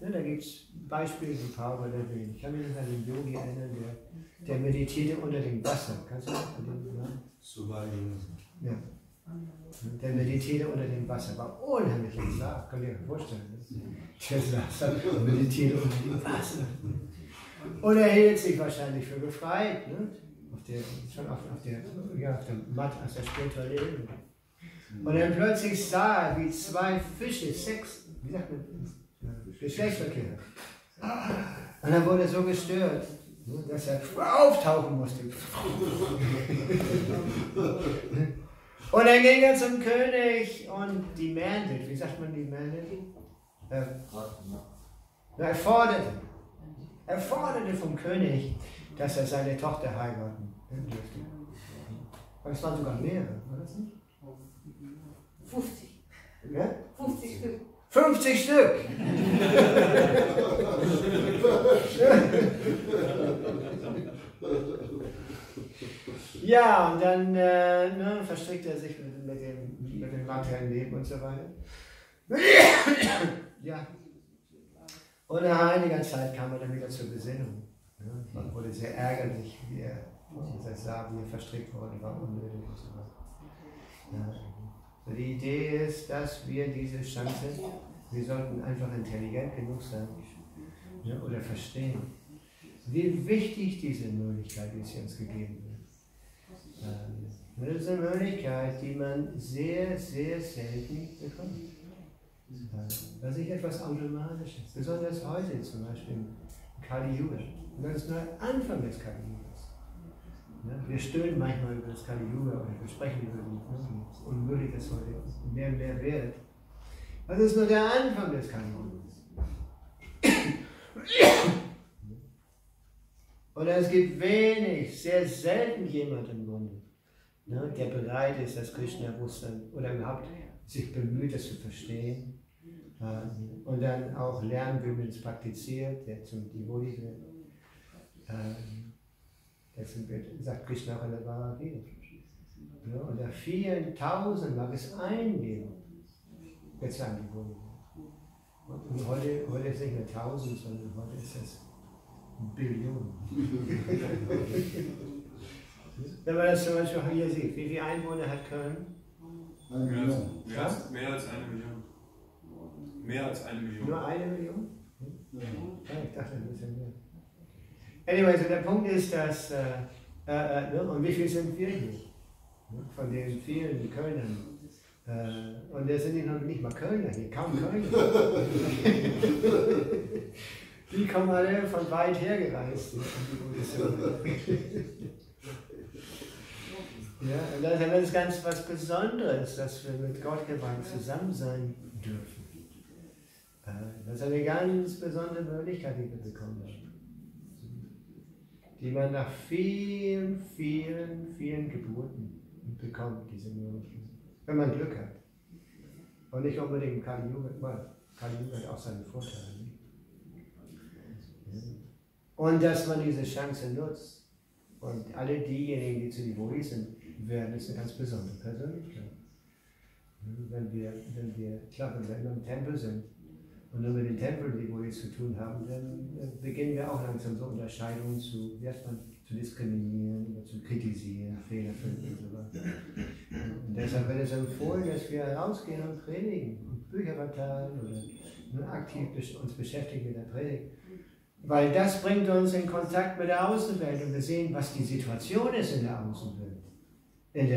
gibt es Beispiele, die Paul erwähnt. Ich kann mich noch an den Yogi erinnern, der meditierte unter dem Wasser. Kannst du das an den Namen? Ja. Der meditierte unter dem Wasser, war unheimlich klar, könnt ihr euch vorstellen. Der saß dann und meditierte unter dem Wasser. Und er hielt sich wahrscheinlich für befreit, schon auf der Matte, aus der spirituellen Ebene. Und dann plötzlich sah er, wie 2 Fische, Geschlechtsverkehr. Und dann wurde er so gestört, dass er auftauchen musste. Und dann ging er zum König und demanded, wie sagt man demanded? Er forderte vom König, dass er seine Tochter heiraten dürfte. Aber es waren sogar mehrere, war das nicht? 50. Ja? 50 Stück. 50 Stück! Ja, und dann verstrickt er sich mit dem materiellen Leben und so weiter. Ja. Und nach einiger Zeit kam er dann wieder zur Besinnung. Man wurde sehr ärgerlich, wie er dieser Samen hier verstrickt worden war, unnötig und so weiter. Ja. Die Idee ist, dass wir diese Chance, wir sollten einfach intelligent genug sein, ja, oder verstehen, wie wichtig diese Möglichkeit ist, die uns gegeben wird. Das ist eine Möglichkeit, die man sehr, sehr selten bekommt. Das ist nicht etwas Automatisches, besonders heute zum Beispiel im Kali Yuga. Und das ist nur der Anfang des Kali Yugas. Wir stöhnen manchmal über das Kali Yuga oder wir sprechen über wie unmöglich das heute mehr und mehr wird. Das ist nur der Anfang des Kali Yugas. Und es gibt wenig, sehr selten jemand im Grunde, der bereit ist, das Krishna-Bewusstsein oder überhaupt sich bemüht, das zu verstehen und dann auch lernen, wie man es praktiziert, der zum Devotee wird. Deswegen sagt Krishna auch in der Bhagavad Gita. Ja, unter vielen Tausend mag es eingeben, jetzt ein Devotee. Und heute ist es nicht mehr 1000, sondern heute ist es Billionen. Wenn man das zum Beispiel auch hier sieht, wie viele Einwohner hat Köln? Mehr als 1 Million. Mehr als 1 Million. Nur 1 Million? Ja, ich dachte ein bisschen mehr. Anyway, so der Punkt ist, dass, und wie viel sind wir hier? Von den vielen Kölnern. Und da sind noch nicht mal Kölner hier, kaum Kölner. Die kommen alle von weit her gereist. Ja, und das ist ganz was Besonderes, dass wir mit Gott gewandt zusammen sein dürfen. Das ist eine ganz besondere Möglichkeit, die wir bekommen haben. Die man nach vielen, vielen, vielen Geburten bekommt, diese Möglichkeit. Wenn man Glück hat. Und nicht unbedingt Kali Yuga, weil Kali Yuga hat auch seine Vorteile. Und dass man diese Chance nutzt. Und alle diejenigen, die zu Devotees sind, werden es eine ganz besondere Persönlichkeit. Wenn wir immer im Tempel sind und nur mit den Tempel-Devotees zu tun haben, dann beginnen wir auch langsam so Unterscheidungen zu diskriminieren oder zu kritisieren, Fehler finden und so weiter. Und deshalb wird es empfohlen, dass wir rausgehen und predigen und Bücher verteilen oder aktiv uns beschäftigen mit der Predigt. Weil das bringt uns in Kontakt mit der Außenwelt und wir sehen, was die Situation ist in der Außenwelt. Wenn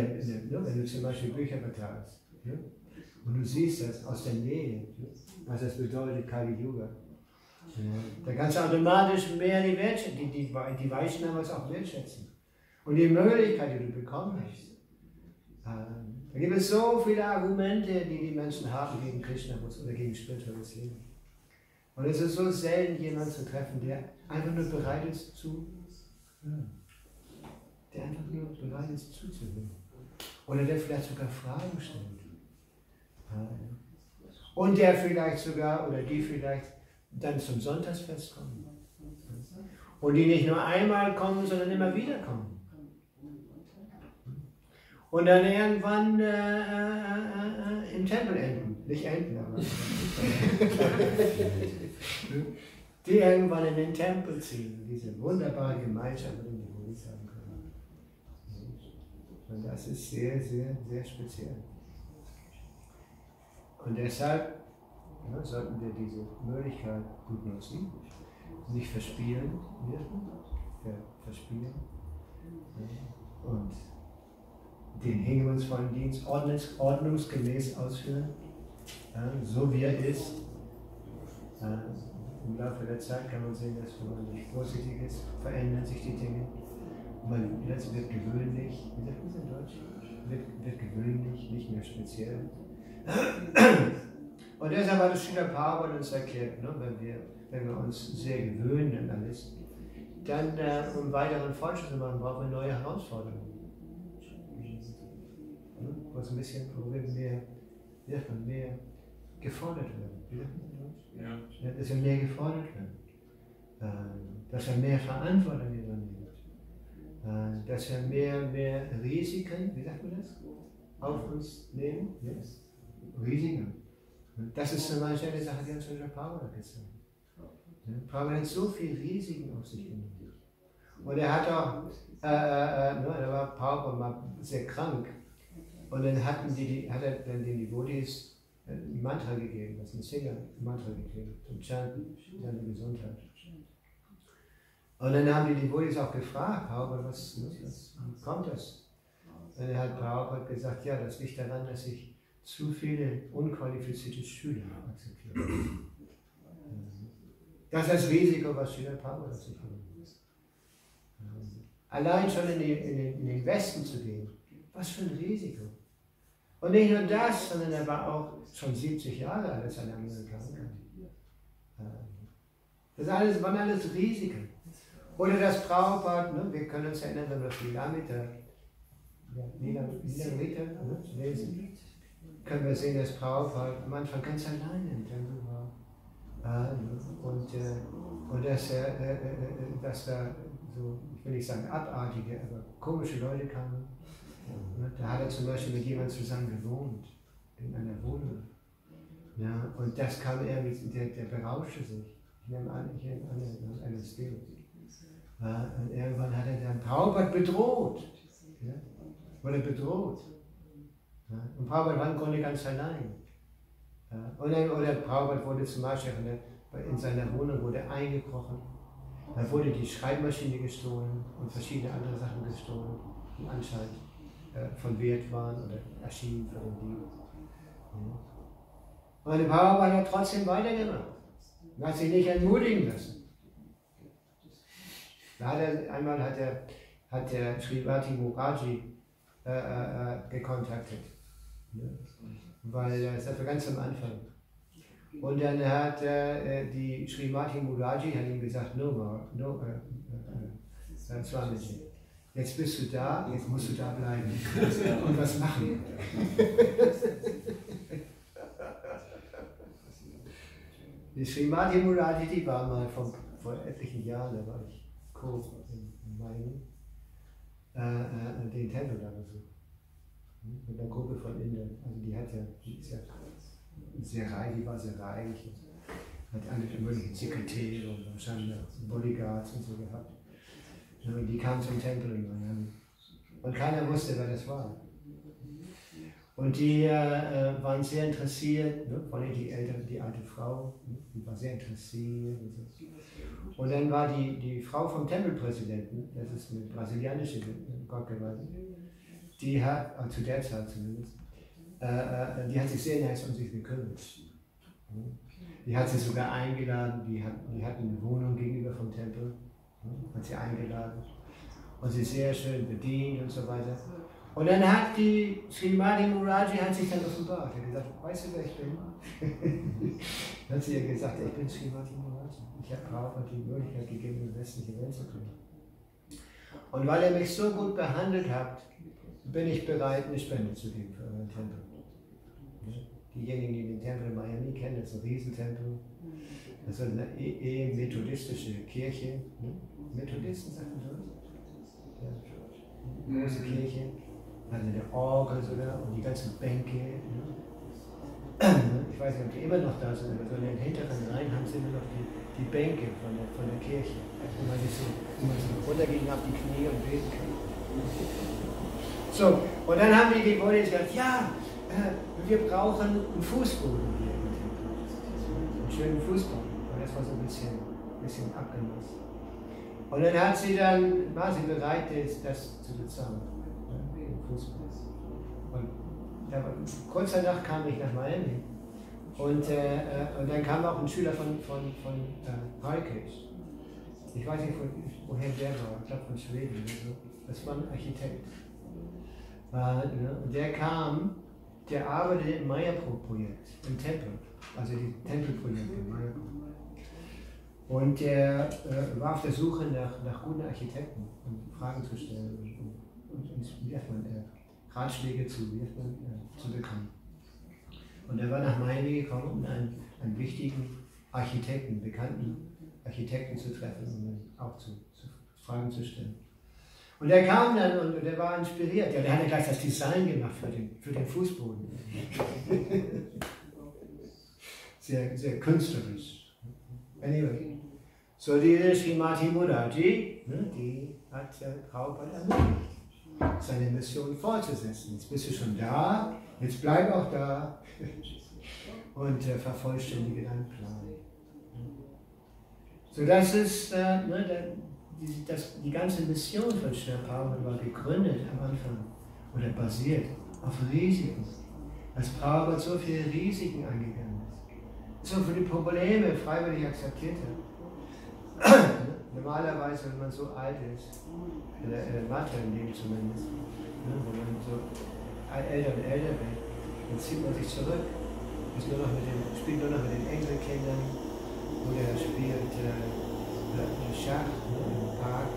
du zum Beispiel Bücher verteilst und du siehst das aus der Nähe, was das bedeutet, Kali Yuga, da kannst du automatisch mehr die Vaishnavas auch wertschätzen. Und die Möglichkeit, die du bekommen hast. Da gibt es so viele Argumente, die Menschen haben gegen Krishna oder gegen spirituelles Leben. Und es ist so selten, jemanden zu treffen, der einfach nur bereit ist zuzuhören. Oder der vielleicht sogar Fragen stellt. Und der vielleicht sogar, oder die vielleicht dann zum Sonntagsfest kommen. Und die nicht nur einmal kommen, sondern immer wieder kommen. Und dann irgendwann im Tempel enden. Nicht enden, aber die irgendwann in den Tempel ziehen, diese wunderbare Gemeinschaft mit den Devotees haben können. Und das ist sehr, sehr, sehr speziell. Und deshalb sollten wir diese Möglichkeit gut nutzen, nicht verspielen, und den hingebungsvollen Dienst ordnungsgemäß ausführen, so wie er ist. Im Laufe der Zeit kann man sehen, dass wenn man nicht vorsichtig ist, verändern sich die Dinge. Das wird gewöhnlich, wie sagt man es in Deutsch? Wird gewöhnlich, nicht mehr speziell. Und deshalb hat es Srila Prabhupada uns erklärt, wenn wir uns sehr gewöhnen an alles, dann um weiteren Fortschritt zu machen, brauchen wir neue Herausforderungen. Wo wir mehr gefordert werden. Ja. Dass wir mehr gefordert werden. Dass wir mehr Verantwortung übernehmen. Dass wir mehr Risiken, wie sagt man das? Auf uns nehmen. Yes. Risiken. Das ist zum Beispiel eine Sache, die uns Srila Prabhupada gesagt hat. Prabhupada hat so viele Risiken auf sich genommen. Und er hat auch, da war Prabhupada mal sehr krank. Und dann hat er dann den Devotees ein Mantra gegeben, das ist ein Singer, ein Mantra gegeben, zum Chanten, seine Gesundheit. Und dann haben die Devotees auch gefragt, Prabhupada, wie kommt das? Und dann hat Prabhupada gesagt, ja, das liegt daran, dass ich zu viele unqualifizierte Schüler akzeptiere. Das ist das Risiko, was Srila Prabhupada sich nimmt. Allein schon in den Westen zu gehen, was für ein Risiko. Und nicht nur das, sondern er war auch schon 70 Jahre alt, als er in Amerika kam. Das waren alles Risiken. Oder das Prabhupada, wir können uns erinnern, wenn wir das Lieder lesen, können wir sehen, dass Prabhupada am Anfang ganz alleine im Tempel war. Und dass da so, ich will nicht sagen abartige, aber komische Leute kamen. Da hat er zum Beispiel mit jemandem zusammen gewohnt, in einer Wohnung. Ja, und das kam der berauschte sich. Ich nehme an, eine Stil. Und irgendwann hat er dann Prabhupada bedroht. Ja, wurde bedroht. Ja, und Prabhupada war im Grunde ganz allein. Ja, oder Prabhupada wurde zum Beispiel in seiner Wohnung wurde eingebrochen. Da wurde die Schreibmaschine gestohlen und verschiedene andere Sachen gestohlen, die anscheinend von Wert waren oder erschienen für den Dieb. Ja. Und der Prabhupada hat trotzdem weitergemacht. Er hat sich nicht entmutigen lassen. Einmal hat der Srimati Mukherjee gekontaktet. Ja. Weil das war ganz am Anfang. Und dann hat die Srimati Mukherjee hat ihm gesagt, Swamiji, jetzt bist du da, jetzt musst du da bleiben und was machen. Die Srimati Mukherjee, die war mal vor etlichen Jahren, da war ich in Main, den Tempel da besucht. Mit einer Gruppe von Indern. Also die ist ja sehr reich, die war sehr reich. Hat alle möglichen Sekretäre und wahrscheinlich Bodyguards und so gehabt. Und die kamen zum Tempel in Miami. Und keiner wusste, wer das war. Und die waren sehr interessiert, ne? Vor allem die alte Frau, ne? Die war sehr interessiert. Und so. Und dann war die Frau vom Tempelpräsidenten, das ist eine brasilianische Gottgewalt, die hat, zu der Zeit zumindest, die hat sich sehr nice um sich gekümmert. Die hat sie sogar eingeladen, die hat eine Wohnung gegenüber vom Tempel, hat sie eingeladen und sie sehr schön bedient und so weiter. Und dann hat die Srimati Mukherjee hat sich dann offenbart. Er hat gesagt, weißt du, wer ich bin? Dann hat sie ihr gesagt, ich bin Srimati Mukherjee. Ich habe Prabhupada die Möglichkeit gegeben, in die westliche Welt zu kommen. Und weil ihr mich so gut behandelt habt, bin ich bereit, eine Spende zu geben für euren Tempel. Diejenigen, die den Tempel in Miami kennen, das ist ein Riesentempel. Das ist eine methodistische Kirche. Methodisten, sagt man so? Ja. Große Kirche. Also eine Orgel sogar und die ganzen Bänke. Ich weiß nicht, ob die immer noch da sind, aber so in den hinteren Reihen haben sie immer noch die Bänke von der Kirche. Wo man sich so runtergehen auf die Knie und beten kann. So, und dann haben die Devotees gesagt, ja, wir brauchen einen Fußboden hier im Tempel. Einen schönen Fußboden. Und das war so ein bisschen abgenutzt. Und dann war sie bereit, das zu bezahlen. Den Fußboden. Und kurz danach kam ich nach Miami. Und dann kam auch ein Schüler von Parkesh. Ich weiß nicht, woher der war, ich glaube von Schweden. Das war ein Architekt. Und der arbeitete im Mayapur-Projekt, im Tempel, also die Tempelprojekte in Mayapur. Und der war auf der Suche nach guten Architekten, um Fragen zu stellen und Ratschläge zu bekommen. Und er war nach Miami gekommen, um einen wichtigen Architekten, bekannten Architekten zu treffen und um auch zu Fragen zu stellen. Und er kam dann und der war inspiriert. Ja, der hat ja gleich das Design gemacht für den Fußboden. Sehr, sehr künstlerisch. Anyway. So diese Srimati Mudati, ne, die hat Prabhupada ermutigt, seine Mission fortzusetzen. Jetzt bist du schon da, jetzt bleib auch da und vervollständige deinen Plan. So das ist, die ganze Mission von Srila Prabhupada war gegründet am Anfang oder basiert auf Risiken. Als Prabhupada so viele Risiken eingegangen ist, so viele Probleme freiwillig akzeptiert hat. Normalerweise, wenn man so alt ist, in der Mathe im Leben zumindest, wenn man so älter und älter wird, dann zieht man sich zurück, spielt nur noch mit den Enkelkindern oder spielt Schach im Park.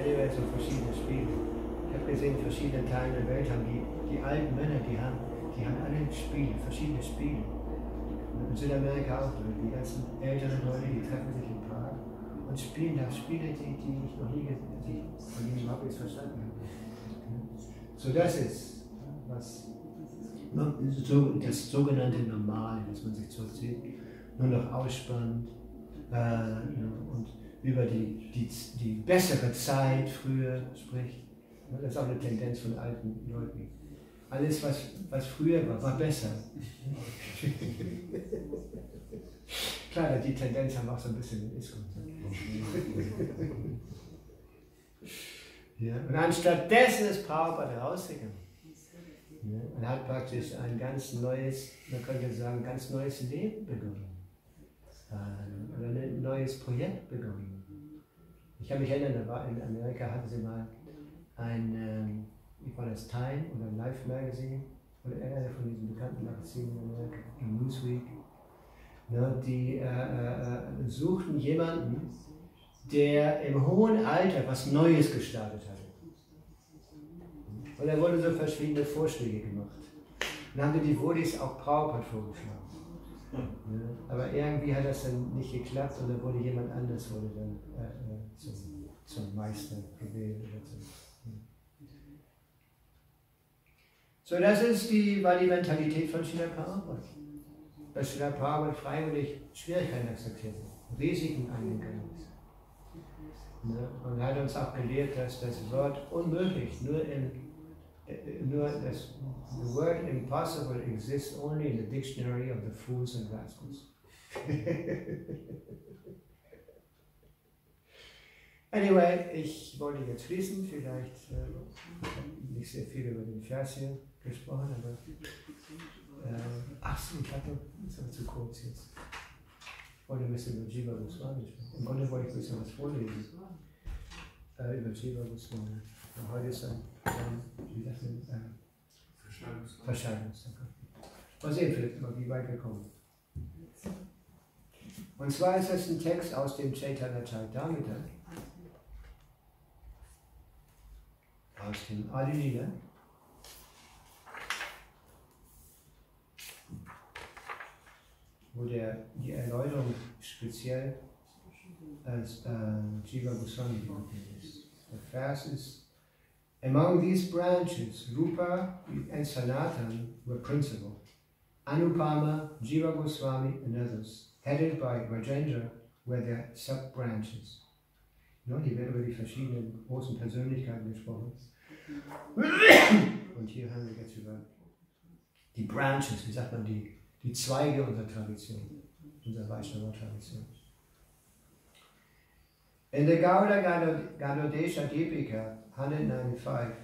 Anyway, so verschiedene Spiele. Ich habe gesehen, in verschiedenen Teilen der Welt haben die alten Männer, die haben alle Spiele, verschiedene Spiele. In Südamerika auch, die ganzen älteren Leute, die treffen sich im Park und spielen da Spiele, die ich noch nie von ihnen überhaupt nicht verstanden habe. So das ist das sogenannte Normale, dass man sich zurückzieht, nur noch ausspannt und über die bessere Zeit früher spricht. Das ist auch eine Tendenz von alten Leuten. Alles, was früher war besser. Klar, die Tendenz haben auch so ein bisschen in ISKCON. Ja, und anstatt dessen ist Prabhupada rausgegangen. Ja, und hat praktisch ein ganz neues, man könnte sagen, ganz neues Leben begonnen. Oder ein neues Projekt begonnen. Ich kann mich erinnern, in Amerika hatten sie mal ein, wie war das, Time oder Life Magazine, oder einer von diesen bekannten Magazinen in Amerika, Newsweek. Ja, die suchten jemanden, der im hohen Alter was Neues gestartet hatte. Und da wurden so verschiedene Vorschläge gemacht. Dann haben die Devotees auch Prabhupada vorgeschlagen. Ja, aber irgendwie hat das dann nicht geklappt und dann wurde jemand anders dann zum Meister gewählt. So, das war die Mentalität von Srila Prabhupada. Dass Srila Prabhupada freiwillig Schwierigkeiten akzeptiert hat, Risiken eingegangen ist. Ja, und er hat uns auch gelehrt, dass das Wort unmöglich the word impossible exists only in the dictionary of the fools and rascals. Anyway, ich wollte jetzt schließen, vielleicht nicht sehr viel über den Vers hier gesprochen, aber ach so, ich hatte, das ist aber zu kurz jetzt. Ich wollte ein bisschen über Jiva Goswami sprechen. Im Grunde wollte ich ein bisschen was vorlesen über Jiva Goswami. Heute ist wie sagt man, Verschreibungstag. Mal sehen, wie weit wir kommen. Und zwar ist das ein Text aus dem Chaitanya Charitamrita, aus dem Adi Lila. Wo die Erläuterung speziell als Jiva Goswami ist. Der Vers ist: Among these branches, Rupa and Sanatan were principal. Anupama, Jiva Goswami, and others, headed by Rajendra, were their sub-branches. No, hier wird über die verschiedenen großen Persönlichkeiten gesprochen. Und hier haben wir jetzt über die Branches, wie sagt man, die Zweige unserer Tradition, unserer Vaishnava-Tradition. In the Gauda Ganodesha Deepika 195,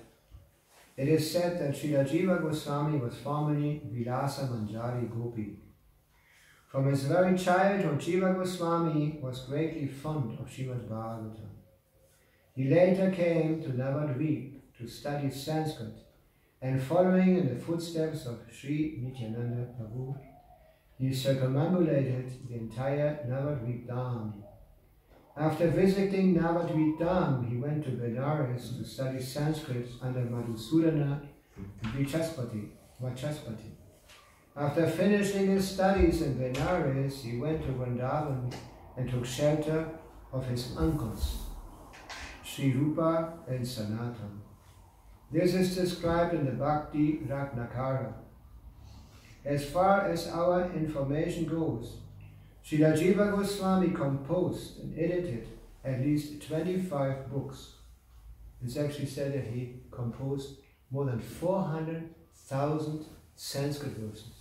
it is said that Srila Jiva Goswami was formerly Vilasa Manjari Gopi. From his very childhood, Jiva Goswami was greatly fond of Srimad Bhagavatam. He later came to Navadvip to study Sanskrit, and following in the footsteps of Sri Nityananda Prabhu, he circumambulated the entire Navadvip Dham. After visiting Navadvip Dham, he went to Benares to study Sanskrit under Madhusudana Vachaspati. After finishing his studies in Benares, he went to Vrindavan and took shelter of his uncles, Sri Rupa and Sanatan. This is described in the Bhakti Ratnakara. As far as our information goes, Srila Jiva Goswami composed and edited at least 25 books. It's actually said that he composed more than 400,000 Sanskrit verses.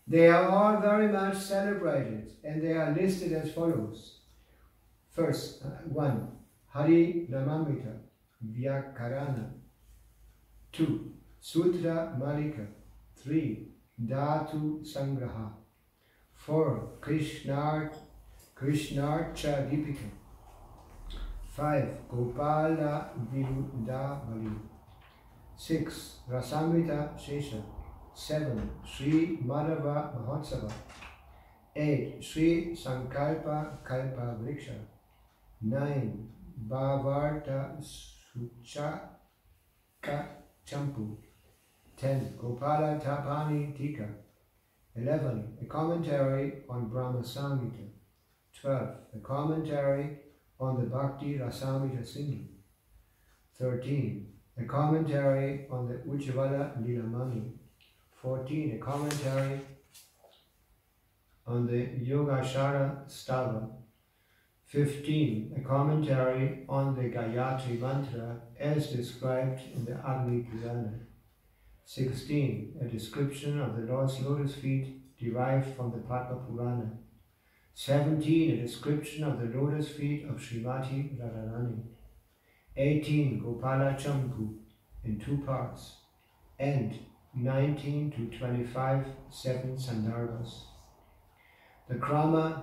They are all very much celebrated, and they are listed as follows. First, 1. Hari Namamrita Vyakarana. 2. Sutra Malika. 3. Dhatu Sangraha. 4. Krishnarcha Dipika. 5. Gopala Virudavali. 6. Rasamrita Shesha. 7. Sri Madhava Mahotsava. 8. Sri Sankalpa Kalpa Vriksha. 9. Bhavarta Suchaka Champu. 10. Gopala Tapani Tika. 11. A commentary on Brahma Samhita. 12. A commentary on the Bhakti Rasamrita Sindhu. 13. A commentary on the Ujjvala Lilamani. 14. A commentary on the Yogashara Stava. 15. A commentary on the Gayatri Mantra as described in the Agni Purana. 16. A description of the Lord's lotus feet derived from the Padma Purana. 17. A description of the lotus feet of Srimati Radharani. 18. Gopala Champu in 2 parts. And 19 to 25 7 Sandarbhas. The Krama,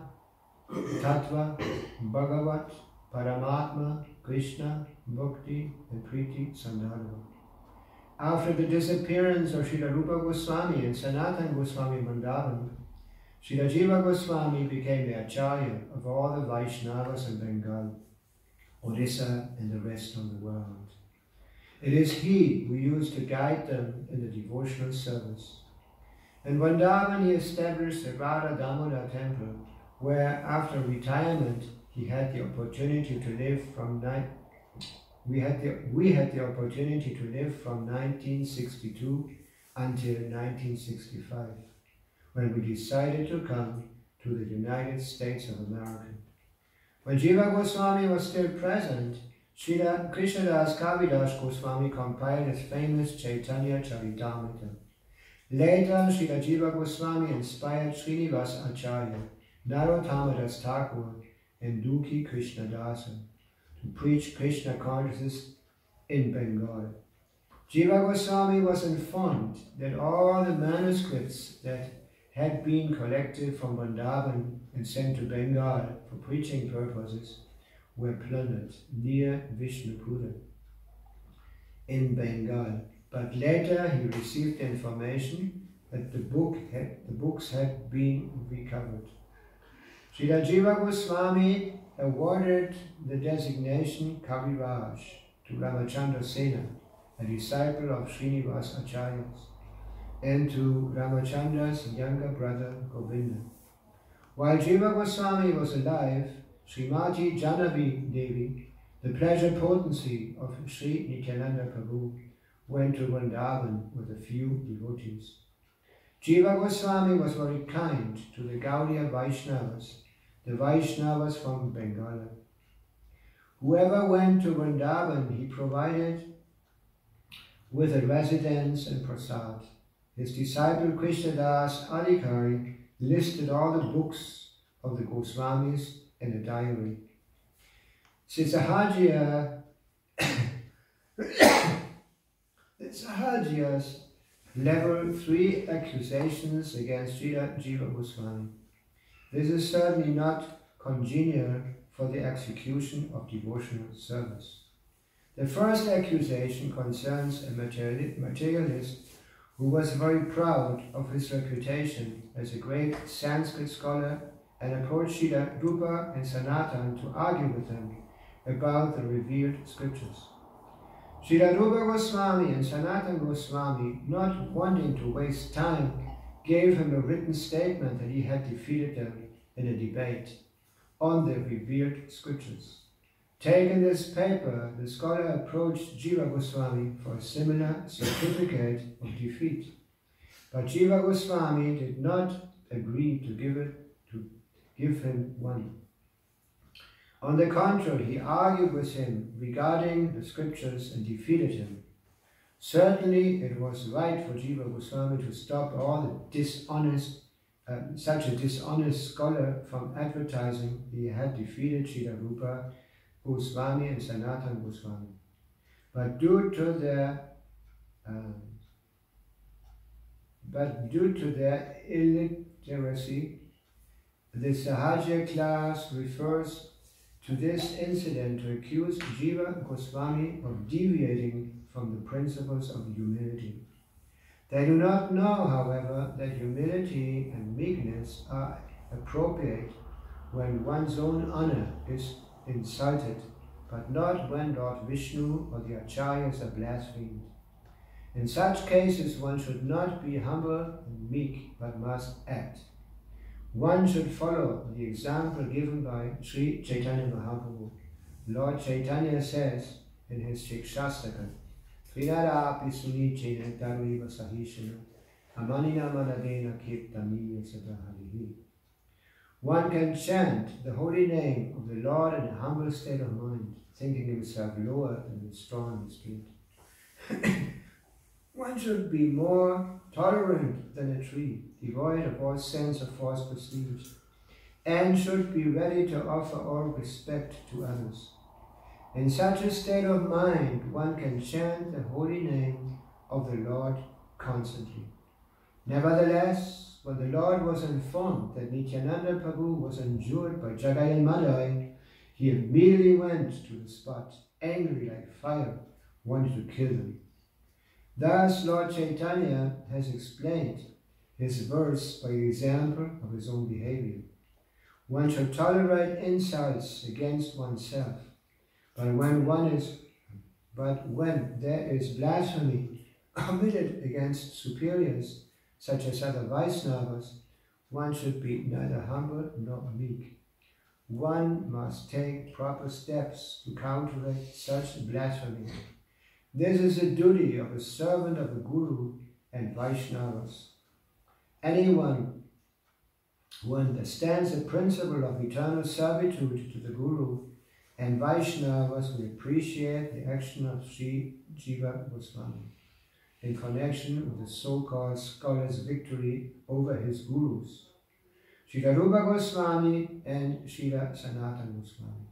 Tattva, Bhagavat, Paramatma, Krishna, Bhakti and Priti Sandarbha. After the disappearance of Srila Rupa Goswami and Sanatana Goswami Vrindavan, Srila Jiva Goswami became the Acharya of all the Vaishnavas in Bengal, Odisha and the rest of the world. It is he who used to guide them in the devotional service. In Vrindavan he established the Radha Damodar temple, where after retirement he had the opportunity to live from we had the opportunity to live from 1962 until 1965, when we decided to come to the United States of America. When Jiva Goswami was still present, Srila Krishnadas Kavidas Goswami compiled his famous Chaitanya Charitamrita. Later, Srila Jiva Goswami inspired Srinivas Acharya, Narottamadas Thakur, and Dukhi Krishnadasa to preach Krishna consciousness in Bengal. Jiva Goswami was informed that all the manuscripts that had been collected from Vrindavan and sent to Bengal for preaching purposes were plundered near Vishnupura in Bengal. But later he received information that the books had been recovered. Srila Jiva Goswami awarded the designation Kaviraj to Ramachandra Sena, a disciple of Srinivas Acharyas, and to Ramachandra's younger brother Govinda. While Jiva Goswami was alive, Srimati Janavi Devi, the pleasure potency of Sri Nityananda Prabhu, went to Vrindavan with a few devotees. Jiva Goswami was very kind to the Gaudiya Vaishnavas, the Vaishnavas from Bengal. Whoever went to Vrindavan, he provided with a residence and prasad. His disciple Krishnadas Adhikari listed all the books of the Goswamis in a diary. The Sahajiyas leveled 3 accusations against Srila Jiva Goswami. This is certainly not congenial for the execution of devotional service. The first accusation concerns a materialist who was very proud of his reputation as a great Sanskrit scholar and approached Srila Rupa and Sanatana to argue with them about the revealed scriptures. Srila Rupa Goswami and Sanatana Goswami, not wanting to waste time, gave him a written statement that he had defeated them in a debate on the revealed scriptures. Taking this paper, the scholar approached Jiva Goswami for a similar certificate of defeat. But Jiva Goswami did not agree to give him one. On the contrary, he argued with him regarding the scriptures and defeated him. Certainly, it was right for Jiva Goswami to stop all the such a dishonest scholar from advertising he had defeated Srila Rupa Goswami and Sanatana Goswami. But due to their illiteracy, the Sahaja class refers to this incident to accuse Jiva Goswami of deviating from the principles of humility. They do not know, however, that humility and meekness are appropriate when one's own honor is insulted, but not when Lord Vishnu or the Acharyas are blasphemed. In such cases, one should not be humble and meek, but must act. One should follow the example given by Sri Chaitanya Mahaprabhu. Lord Chaitanya says in his Shikshastaka, Trinara api sunichena taruiva sahishana amanina manadena kirtaniya sadaharihi. One can chant the holy name of the Lord in a humble state of mind, thinking himself lower than the strong in spirit. One should be more tolerant than a tree, devoid of all sense of false prestige, and should be ready to offer all respect to others. In such a state of mind, one can chant the holy name of the Lord constantly. Nevertheless, when the Lord was informed that Nityananda Prabhu was injured by Jagai and Madai, he immediately went to the spot, angry like fire, wanted to kill them. Thus, Lord Chaitanya has explained his verse by the example of his own behavior. One should tolerate insults against oneself, but when there is blasphemy committed against superiors, such as other Vaishnavas, one should be neither humble nor meek. One must take proper steps to counteract such blasphemy. This is the duty of a servant of the Guru and Vaishnavas. Anyone who understands the principle of eternal servitude to the Guru and Vaishnavas will appreciate the action of Sri Jiva Goswami in connection with the so-called scholar's victory over his gurus, Srila Rupa Goswami and Srila Sanatana Goswami.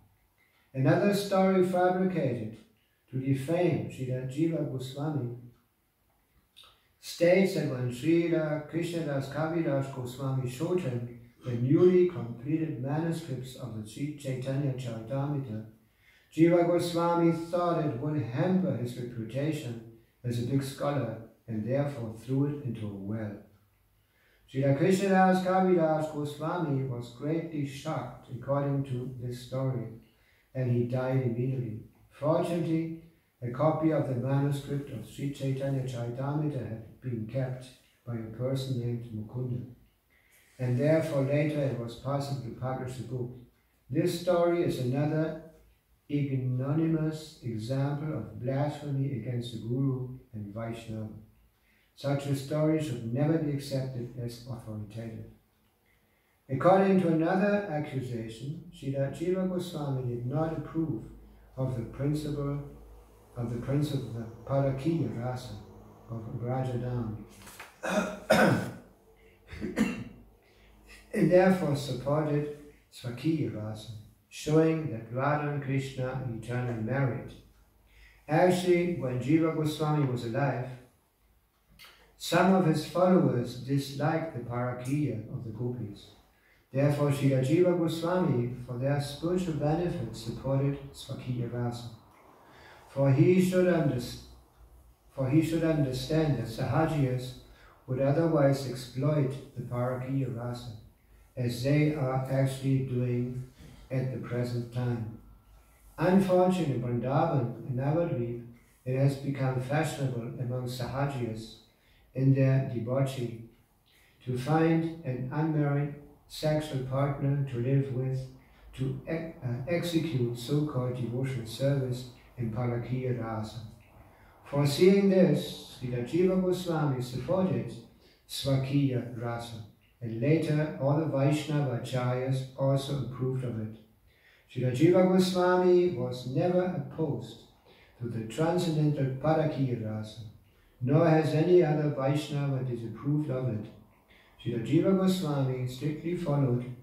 Another story fabricated to defame Srila Jiva Goswami states that when Srila Krishnadas Kaviraj Goswami showed him the newly completed manuscripts of the Sri Chaitanya Charitamrita, Jiva Goswami thought it would hamper his reputation as a big scholar and therefore threw it into a well. Srila Krishnadas Kaviraj Goswami was greatly shocked according to this story, and he died immediately. Fortunately, a copy of the manuscript of Sri Chaitanya Charitamrita had been kept by a person named Mukunda, and therefore later it was possible to publish the book. This story is another ignominious example of blasphemy against the Guru and Vaishnava. Such a story should never be accepted as authoritative. According to another accusation, Srila Jiva Goswami did not approve of the principle of the Parakiya Rasa of Rajadam, and therefore supported Swakiya Rasa, showing that Radha and Krishna are eternally married. Actually, when Jiva Goswami was alive, some of his followers disliked the Parakiya of the Gopis. Therefore, Srila Jiva Goswami, for their spiritual benefit, supported Swakiya Rasa. For he should understand that Sahajiyas would otherwise exploit the Parakiya Rasa, as they are actually doing at the present time. Unfortunately, in Vrindavan and Navadvip, it has become fashionable among Sahajiyas in their debauchery to find an unmarried sexual partner to live with, to execute so-called devotional service in Parakiya Rasa. Foreseeing this, Srila Jiva Goswami supported Swakiya Rasa. And later, all the Vaishnava acharyas also approved of it. Srila Jiva Goswami was never opposed to the transcendental Parakiya Rasa, nor has any other Vaishnava disapproved of it. Srila Jiva Goswami strictly followed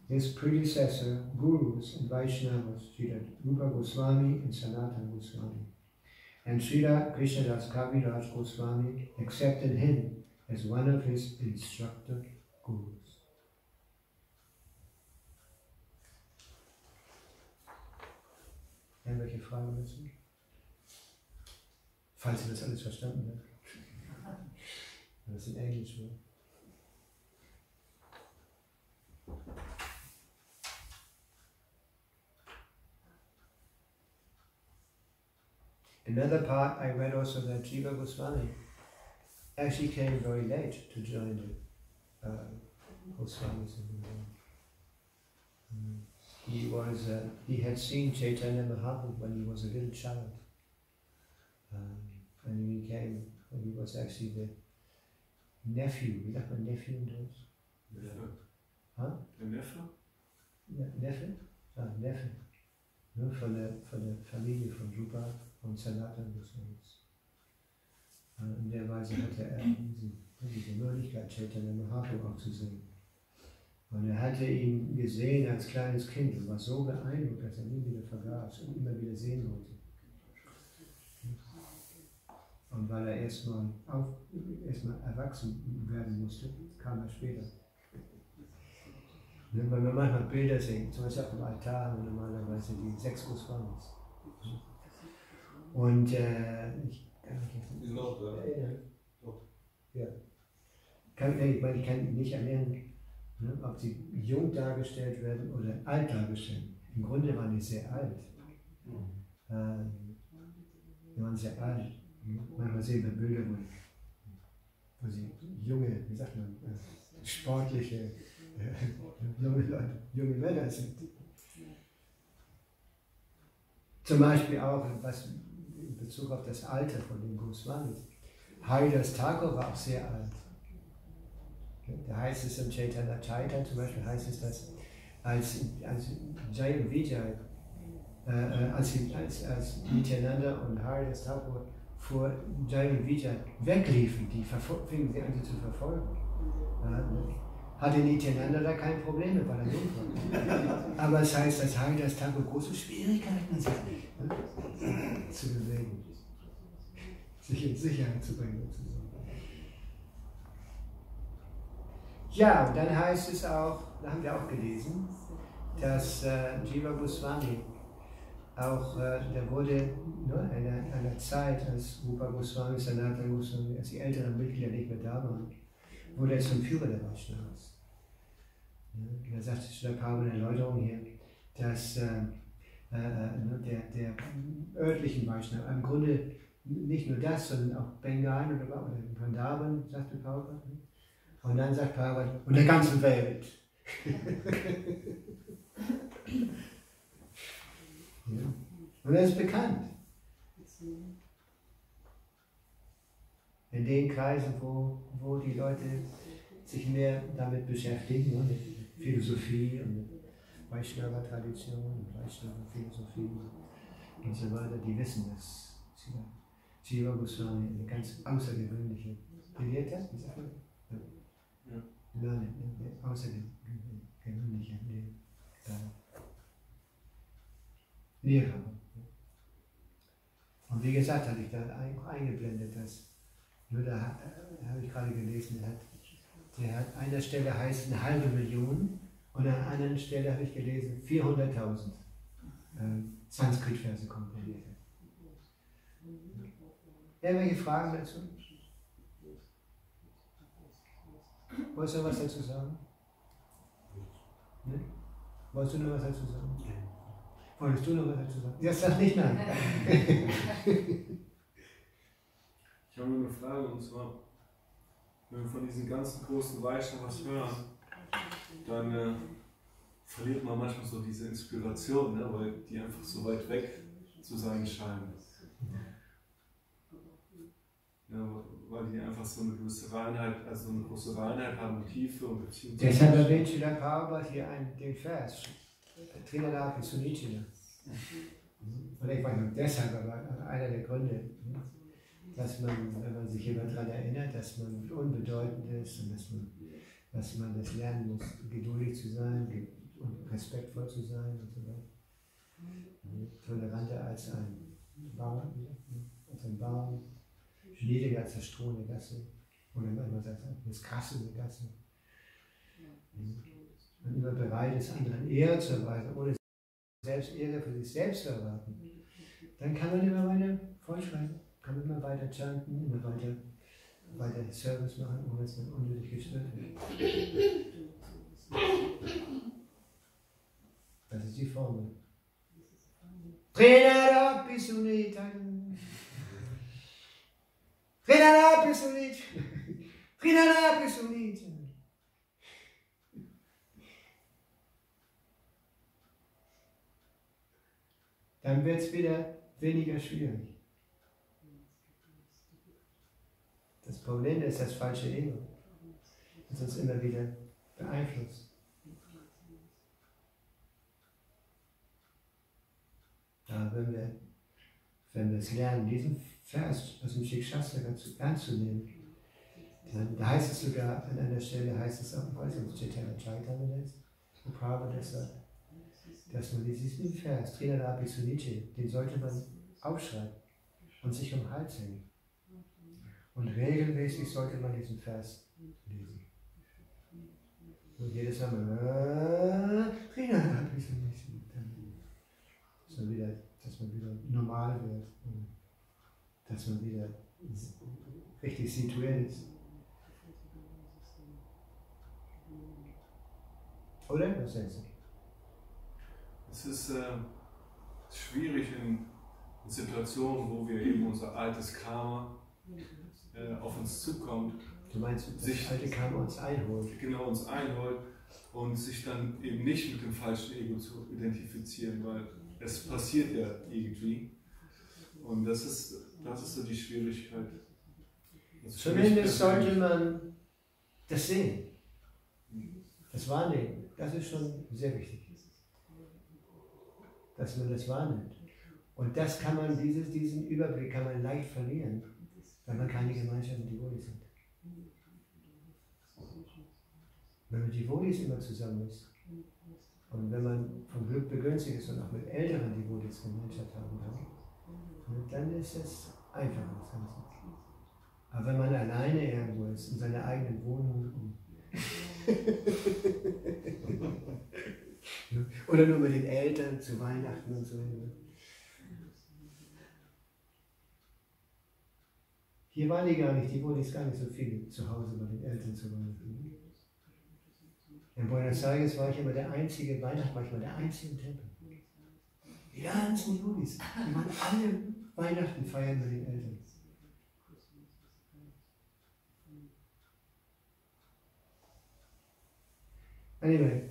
his predecessor, Gurus and Vaishnavas, Srila Rupa Goswami and Sanatana Goswami. And Srila Krishnadas Kaviraj Goswami accepted him as one of his instructor Gurus. Irgendwelche Fragen dazu? Falls ihr das alles verstanden habt. Das ist in Englisch, ne? Another part I read also that Jiva Goswami actually came very late to join the Goswamis. He had seen Chaitanya Mahaprabhu when he was a little child, and he came when he was actually the nephew. Wie sagt man Nephew in Deutsch? Neffe. Huh? Der Neffe? Neffe? Neffe. Nur von der Familie von Rupa und Sanatana Goswamis. In der Weise hatte er diese Möglichkeit, Chaitanya Mahaprabhu auch zu sehen. Und er hatte ihn gesehen als kleines Kind und war so beeindruckt, dass er nie wieder vergaß und immer wieder sehen wollte. Und weil er erstmal erwachsen werden musste, kam er später. Wenn wir manchmal Bilder sehen, zum Beispiel auf dem Altar haben wir normalerweise die 6 Goswamis. Und ich kann mich Die sind auch da. ja. Ich kann mich nicht erinnern, ob sie jung dargestellt werden oder alt dargestellt. Im Grunde waren die sehr alt. Die waren sehr alt. Manchmal sehen wir Bilder, wo sie junge, wie sagt man, sportliche, junge Leute, junge Männer sind. Zum Beispiel auch, was in Bezug auf das Alter von den Goswamis. Haridas Thakur war auch sehr alt. Da heißt es im Chaitanya Charitamrita zum Beispiel, heißt es, dass als Jai und Vijay, als Nityananda und Haridas Thakur vor Jai und Vijay wegliefen, die fingen sie an, sie zu verfolgen. Hatte Nityananda da kein Problem mit, weil er jung war. Aber es heißt, dass Haridas Thakur große Schwierigkeiten hatte, zu bewegen, sich in Sicherheit zu bringen. Ja, und dann heißt es auch, da haben wir auch gelesen, dass Jiva Goswami auch, der wurde einer Zeit, als Rupa Goswami, Sanatana Goswami, als die älteren Mitglieder nicht mehr da waren, wurde er zum Führer der Vaishnavas. Ja, da sagt Srila Prabhupada eine Erläuterung hier, dass der örtlichen Vaishnava, im Grunde nicht nur das, sondern auch Bengalen oder Pandaben, sagte Prabhupada. Und dann sagt Prabhupada, und der ganzen Welt. Ja. Und das ist bekannt. In den Kreisen, wo die Leute sich mehr damit beschäftigen, ne, mit Philosophie und mit Vaishnava-Tradition und Vaishnava-Philosophie und so weiter, die wissen, dass Jiva Goswami eine ganz außergewöhnliche Gelehrte, wie sagt man? Außergewöhnliche Lehrer. Und wie gesagt, hatte ich da auch eingeblendet, dass, nur da habe ich gerade gelesen, der hat an einer Stelle heißt 500.000 und an einer anderen Stelle habe ich gelesen 400.000 Sanskrit-Verse komponiert. Irgendwelche Fragen dazu? Wolltest du noch was dazu sagen? Ne? Wolltest du noch was dazu sagen? Wolltest du noch was dazu sagen? Ja, sag nicht nein. Ich habe nur eine Frage, und zwar, wenn wir von diesen ganzen großen Vaishnavas hören, dann verliert man manchmal so diese Inspiration, ne? Weil die einfach so weit weg zu sein scheinen. Ja, weil die einfach so eine gewisse Reinheit, also eine große Reinheit haben und Tiefe und Beziehung. Deshalb erwähnt Srila Prabhupada hier den Vers, Trinadapi Sunicina. Oder ich weiß nicht, deshalb, aber einer der Gründe, dass man, wenn man sich immer daran erinnert, dass man unbedeutend ist und dass man das lernen muss, geduldig zu sein und respektvoll zu sein und so weiter. Toleranter als ein Baum, niedriger als das Stroh in der Gasse. Oder man sagt, das Gras in der Gasse. Man immer bereit ist, anderen Ehre zu erweisen, ohne selbst Ehre für sich selbst zu erwarten. Dann kann man immer weiter fortschreiten, kann man immer weiter chanten, immer weiter Service machen, ohne dass man unnötig gestört wird. Das ist die Formel. Trinadapi Sunitan. Trinadapi Sunitan. Trinadapi Sunitan. Dann wird es wieder weniger schwierig. Das Problem ist das falsche Ego, das uns immer wieder beeinflusst. Aber wenn wir es lernen, diesen Vers aus dem Shikshastra ganz ernst zu nehmen, dann da heißt es sogar, an einer Stelle heißt es auch, ich weiß nicht, Chaitanya Chaitanya ist, wo Prabhupada das sagt, dass man diesen Vers, Trinadapi Sunice, den sollte man aufschreiben und sich um den Hals hängen. Und regelmäßig sollte man diesen Vers lesen. Und jedes Mal, Trinadapi Sunice, dass man wieder normal wird, dass man wieder richtig situiert ist. Oder? Was denkst du? Es ist schwierig in Situationen, wo wir eben unser altes Karma auf uns zukommt. Du meinst, das alte Karma uns einholt? Genau, uns einholt und sich dann eben nicht mit dem falschen Ego zu identifizieren, weil es passiert ja irgendwie. Und das ist so die Schwierigkeit. Zumindest sollte man das sehen, das wahrnehmen. Das ist schon sehr wichtig, dass man das wahrnimmt. Und das kann man, diesen Überblick kann man leicht verlieren, wenn man keine Gemeinschaft mit Devotis hat. Wenn man mit Devotis immer zusammen ist und wenn man vom Glück begünstigt ist und auch mit älteren Devotis Gemeinschaft haben kann, dann ist es einfacher, das Ganze. Aber wenn man alleine irgendwo ist, in seiner eigenen Wohnung oder nur mit den Eltern zu Weihnachten und so. Hier waren die gar nicht, die wohnen jetzt gar nicht so viel zu Hause bei den Eltern zu Weihnachten. In Buenos Aires war ich immer der einzige, Weihnachten war ich immer der einzige im Tempel. Die ganzen Julis, die waren alle Weihnachten feiern mit den Eltern. Anyway,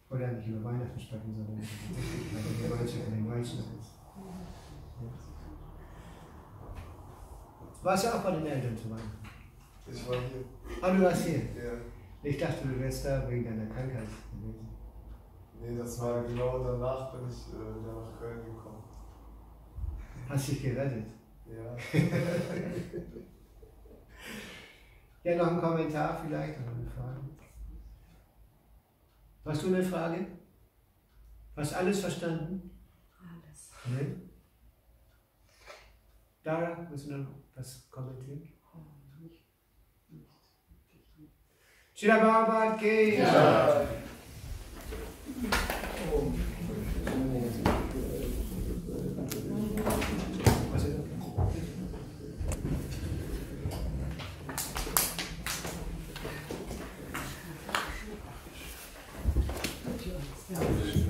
ich wollte ja nicht über Weihnachten sprechen, sondern über die Gemeinschaft in den Weihnachten. Warst du auch bei den Eltern zu Weihnachten? Ich war hier. Ah, du warst hier? Ja. Ich dachte, du wärst da wegen deiner Krankheit gewesen. Nee, das war genau danach, bin ich wieder nach Köln gekommen. Hast dich gerettet? Ja. Ja, noch ein Kommentar vielleicht, noch eine Frage. Hast du eine Frage? Hast du alles verstanden? Alles. Nee? Dara, müssen wir noch was kommentieren? Srila Prabhupada ki Ja. Was ist das?